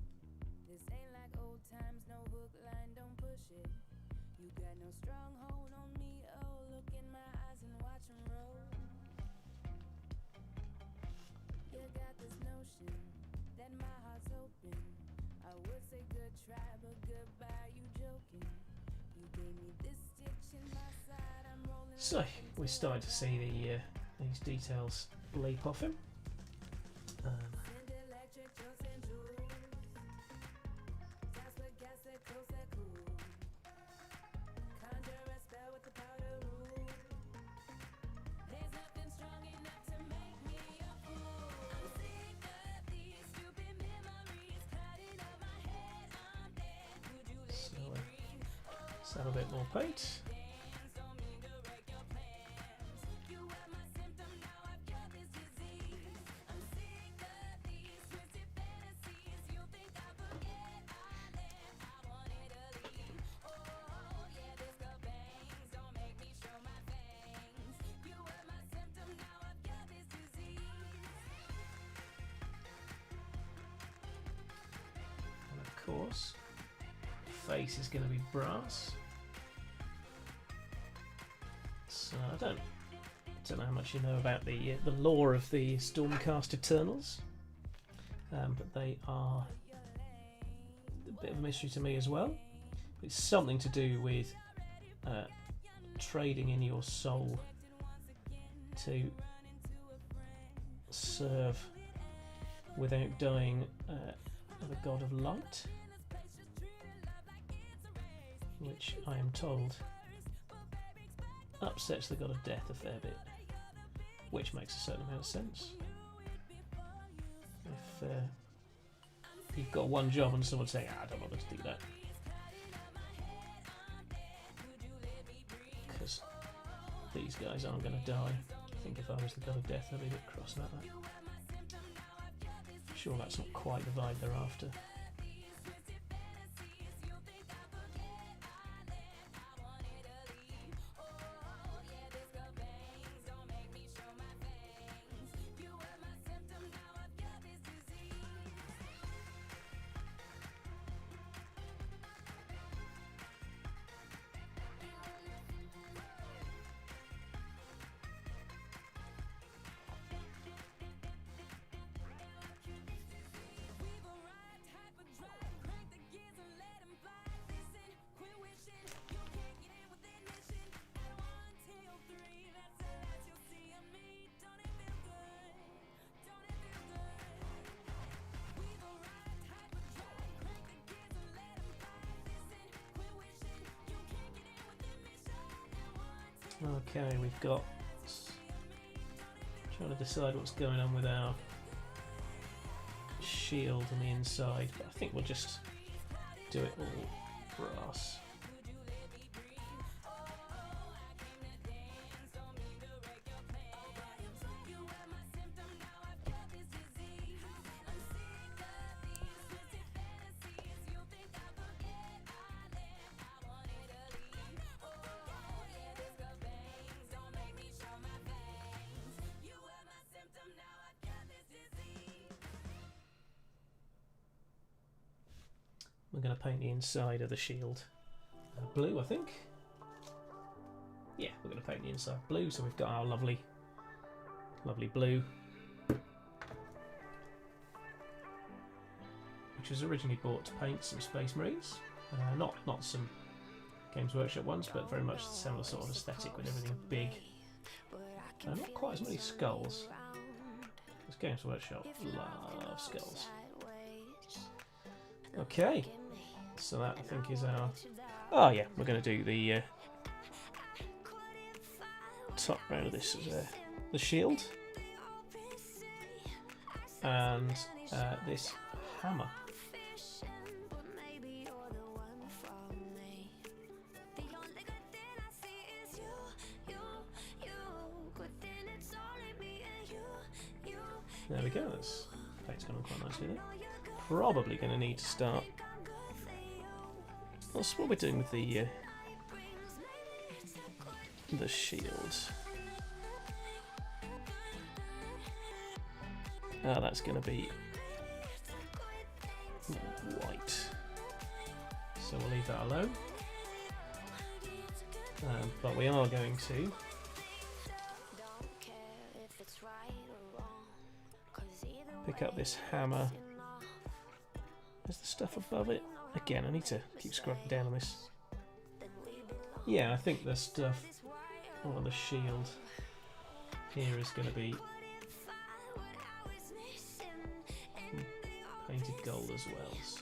This ain't like old times, no hook line, don't push it. You got no stronghold on me, oh, look in my eyes and watch 'em roll. You got this notion that my heart's open. I would say good try, but goodbye, you joking. You gave me this stitch in my side, I'm rolling. So we're starting to see these details leap off him. So let's have a bit more paint. Of course, the face is going to be brass. So I don't know how much you know about the lore of the Stormcast Eternals, but they are a bit of a mystery to me as well. It's something to do with trading in your soul to serve without dying the god of light, which I am told upsets the god of death a fair bit, which makes a certain amount of sense. If you've got one job and someone's saying, I don't want to do that, because these guys aren't going to die. I think if I was the god of death I'd be a bit cross about that. Sure, that's not quite the vibe they're after. Okay, we've got trying to decide what's going on with our shield on the inside, but I think we'll just do it all brass. We're going to paint the inside of the shield blue, I think. Yeah, we're going to paint the inside blue, so we've got our lovely blue, which was originally bought to paint some Space Marines. Not some Games Workshop ones, but very much the similar sort of aesthetic with everything big. Not quite as many skulls. Because Games Workshop love skulls. Okay, so that I think is our... Oh yeah, we're going to do the top round of this as the shield. And this hammer. There we go, that's paint's gone on quite nicely there. probably going to need to start. That's what we're doing with the shield. That's going to be white, so we'll leave that alone. But we are going to pick up this hammer. Is the stuff above it? Again, I need to keep scrubbing down on this. Yeah, I think the stuff on the shield here is going to be painted gold as well. So.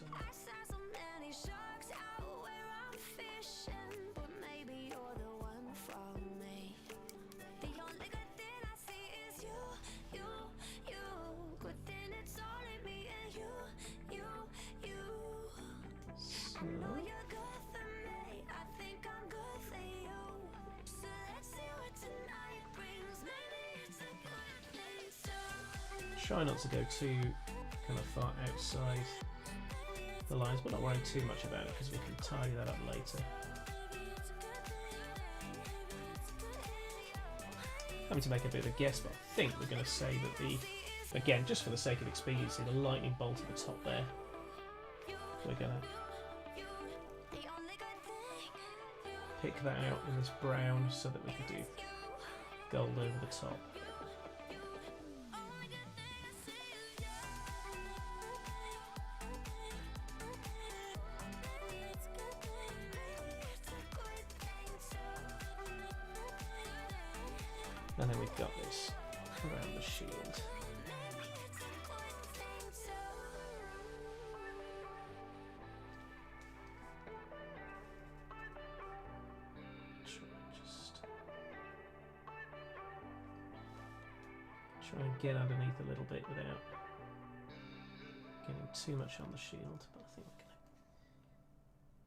Try not to go too kind of far outside the lines, but not worrying too much about it because we can tidy that up later. Having to make a bit of a guess, but I think we're going to say that the, again, just for the sake of expediency, the lightning bolt at the top there, we're going to pick that out in this brown so that we can do gold over the top. And then we've got this around the shield. Try and get underneath a little bit without getting too much on the shield, but I think we're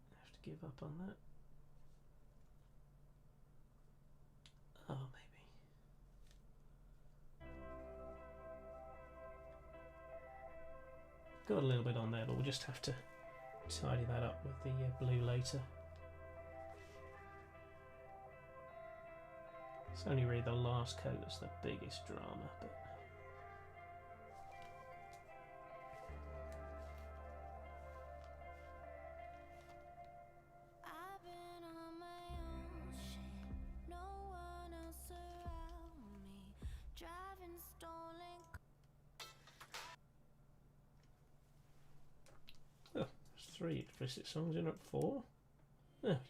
going to have to give up on that. Oh, maybe. Got a little bit on there, but we'll just have to tidy that up with the blue later. It's only really the last coat that's the biggest drama, but oh, there's 3 explicit songs in at 4. There we go.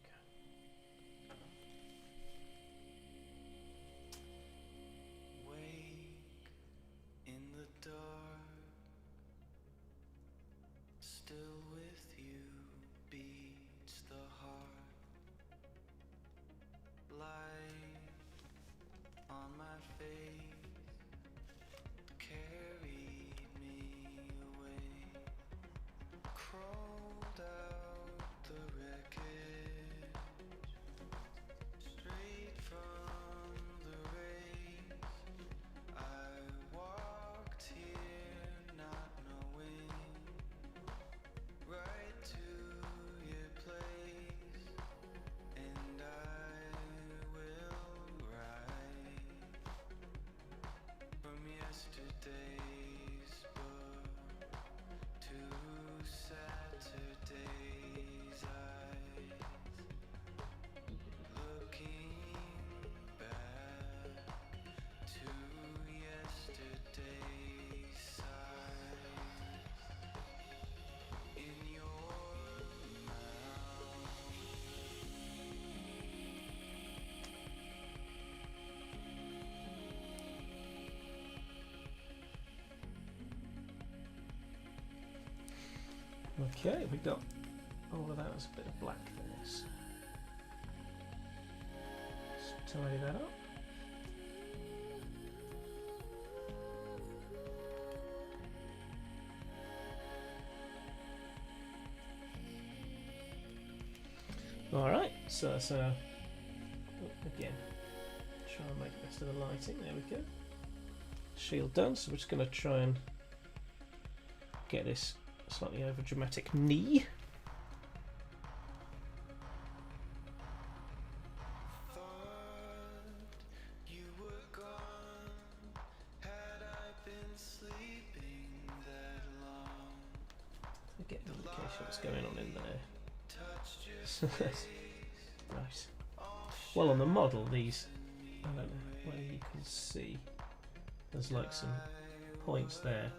Okay, we got all of that as a bit of black there. So let's tidy that up. Alright, so again, try and make the best of the lighting. There we go. Shield done, so we're just going to try and get this slightly over dramatic knee. Get an indication what's going on in there. Right. Well, on the model, these, I don't know whether you can see, there's like some points there.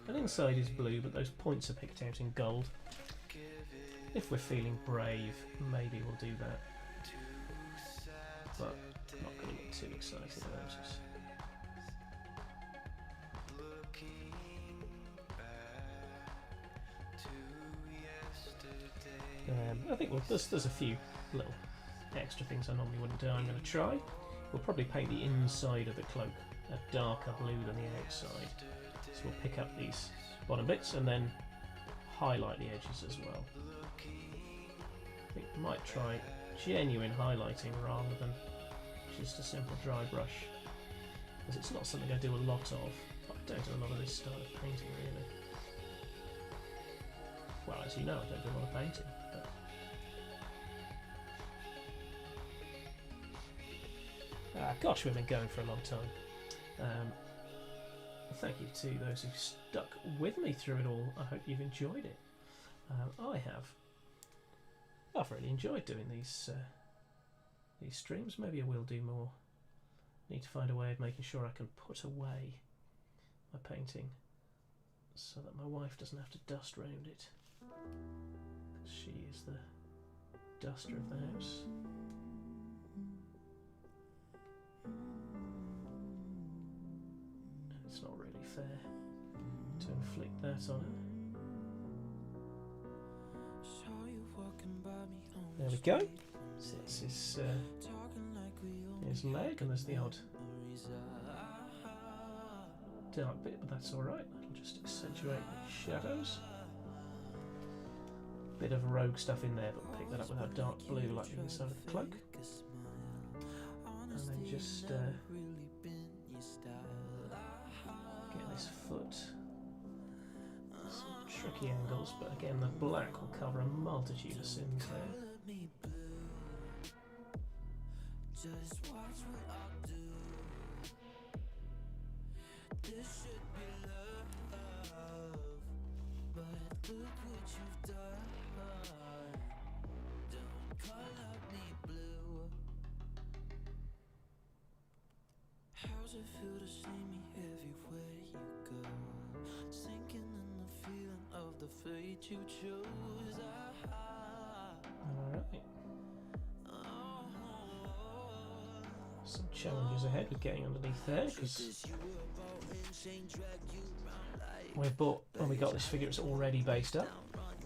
And inside is blue, but those points are picked out in gold. If we're feeling brave, maybe we'll do that. But I'm not going to get too excited about it. I think there's a few little extra things I normally wouldn't do. I'm going to try. We'll probably paint the inside of the cloak a darker blue than the outside. So we'll pick up these bottom bits and then highlight the edges as well. I think we might try genuine highlighting rather than just a simple dry brush, because it's not something I do a lot of. I don't do a lot of this style of painting really. Well, as you know, I don't do a lot of painting. But gosh, we've been going for a long time. Thank you to those who've stuck with me through it all. I hope you've enjoyed it. I have. I've really enjoyed doing these streams. Maybe I will do more. Need to find a way of making sure I can put away my painting so that my wife doesn't have to dust round it, because she is the duster of the house. And it's not really fair to inflict that on her. There we go. So this is his leg, and there's the odd dark bit, but that's alright. That'll just accentuate the shadows. Bit of rogue stuff in there, but pick that up with our dark blue like the inside of the cloak. And then just get this foot. Some tricky angles, but again the black will cover a multitude of sins there. Just watch what I do. This should be love, but look what you've done. Don't color me blue. How's it feel to see me everywhere you go? Sinking in the feeling of the fate you chose. Alright. Some challenges ahead with getting underneath there, because we bought, when we got this figure, it's already based up.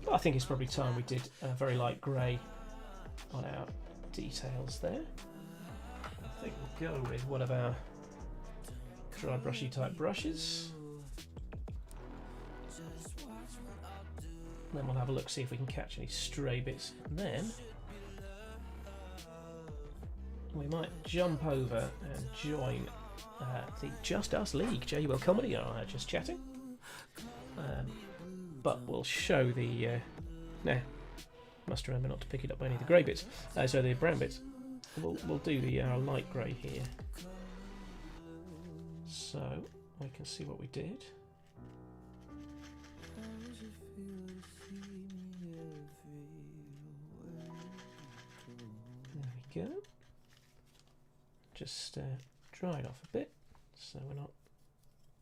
But I think it's probably time we did a very light grey on our details there. I think we'll go with one of our dry brushy type brushes. Then we'll have a look, see if we can catch any stray bits, and then we might jump over and join the Just Us League. JUL Comedy and I are just chatting. But we'll show the... must remember not to pick it up by any of the grey bits. So the brown bits. We'll do the light grey here. So we can see what we did. There we go. Just dry it off a bit, so we're not...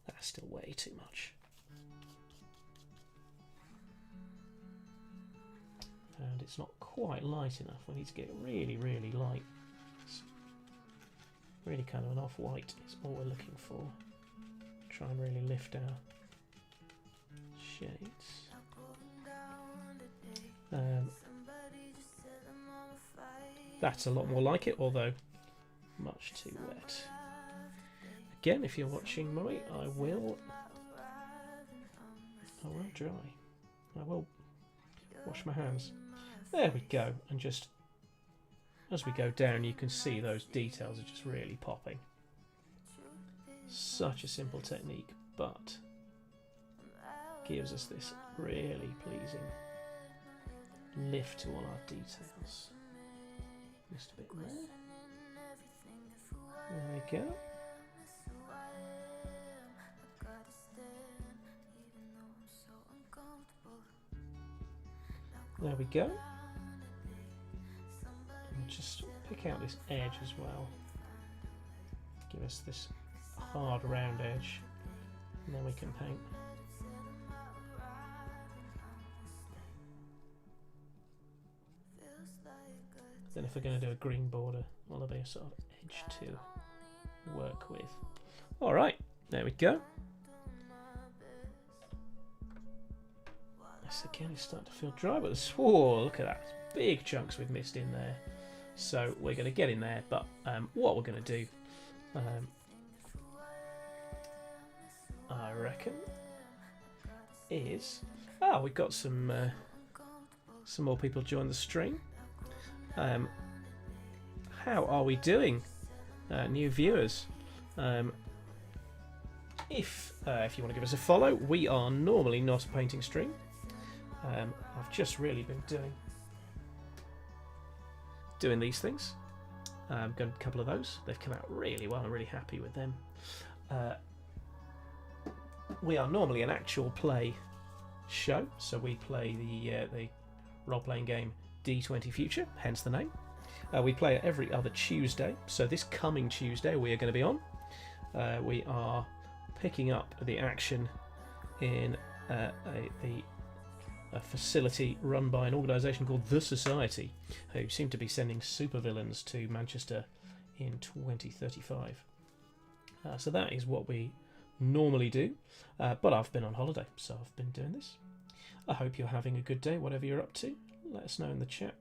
That's still way too much. And it's not quite light enough. We need to get really, really light. It's really kind of an off-white is all we're looking for. Try and really lift our shades. That's a lot more like it, although much too wet. Again, if you're watching Mummy, I will dry. I will wash my hands. There we go. And just as we go down, you can see those details are just really popping. Such a simple technique, but gives us this really pleasing lift to all our details. Just a bit there. There we go. There we go. And just pick out this edge as well. Give us this hard round edge, and then we can paint. Then if we're going to do a green border, well, there'll be a sort of edge to work with. Alright, there we go. This again is starting to feel dry, but whoa, look at that. Big chunks with mist in there. So we're going to get in there, but what we're going to do, I reckon, is... Oh, we've got some more people join the stream. How are we doing, new viewers? If you want to give us a follow, we are normally not a painting stream. I've just really been doing these things. Got a couple of those. They've come out really well. I'm really happy with them. We are normally an actual play show, so we play the role-playing game D20 Future, hence the name. We play it every other Tuesday, so this coming Tuesday we are going to be on. We are picking up the action in a facility run by an organisation called The Society, who seem to be sending supervillains to Manchester in 2035. So that is what we normally do, but I've been on holiday, so I've been doing this. I hope you're having a good day, whatever you're up to. Let us know in the chat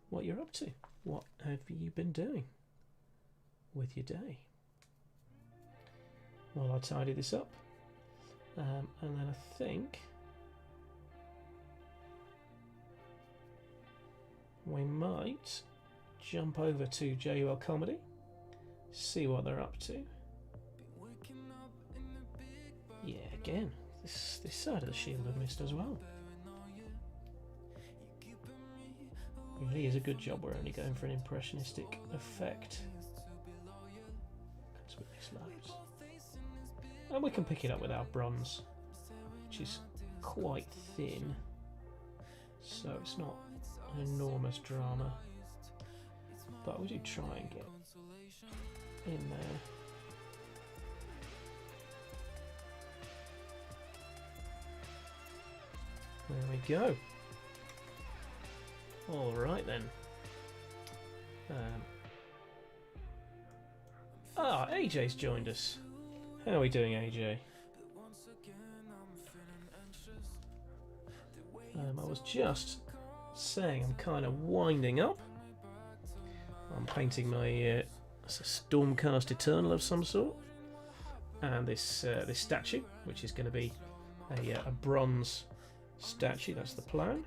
what you're up to. What have you been doing with your day? While I tidy this up, and then I think we might jump over to JUL Comedy, see what they're up to. Yeah, again, this side of the shield I've missed as well. Really is a good job. We're only going for an impressionistic effect. Loads. And we can pick it up with our bronze, which is quite thin, so it's not an enormous drama, but we do try and get in there. There we go. All right then. AJ's joined us. How are we doing, AJ? I was just saying I'm kind of winding up. I'm painting my it's a Stormcast Eternal of some sort, and this statue, which is going to be a bronze statue. That's the plan.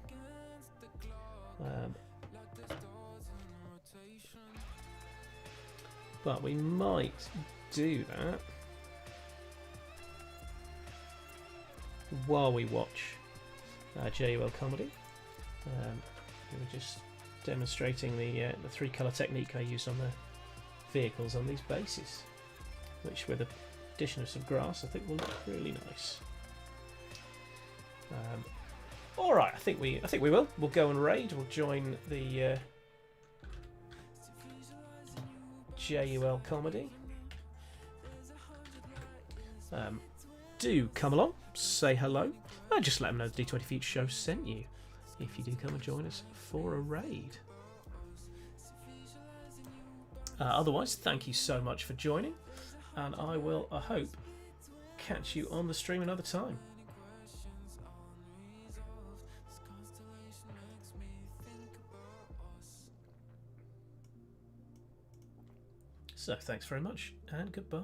But we might do that while we watch JUL Comedy. We were just demonstrating the 3-colour technique I use on the vehicles on these bases, which with the addition of some grass I think will look really nice. All right, I think we will. We'll go and raid. We'll join the JUL Comedy. Do come along, say hello, and just let them know the D20 Future Show sent you if you do come and join us for a raid. Otherwise, thank you so much for joining, and I will, I hope, catch you on the stream another time. So thanks very much, and goodbye.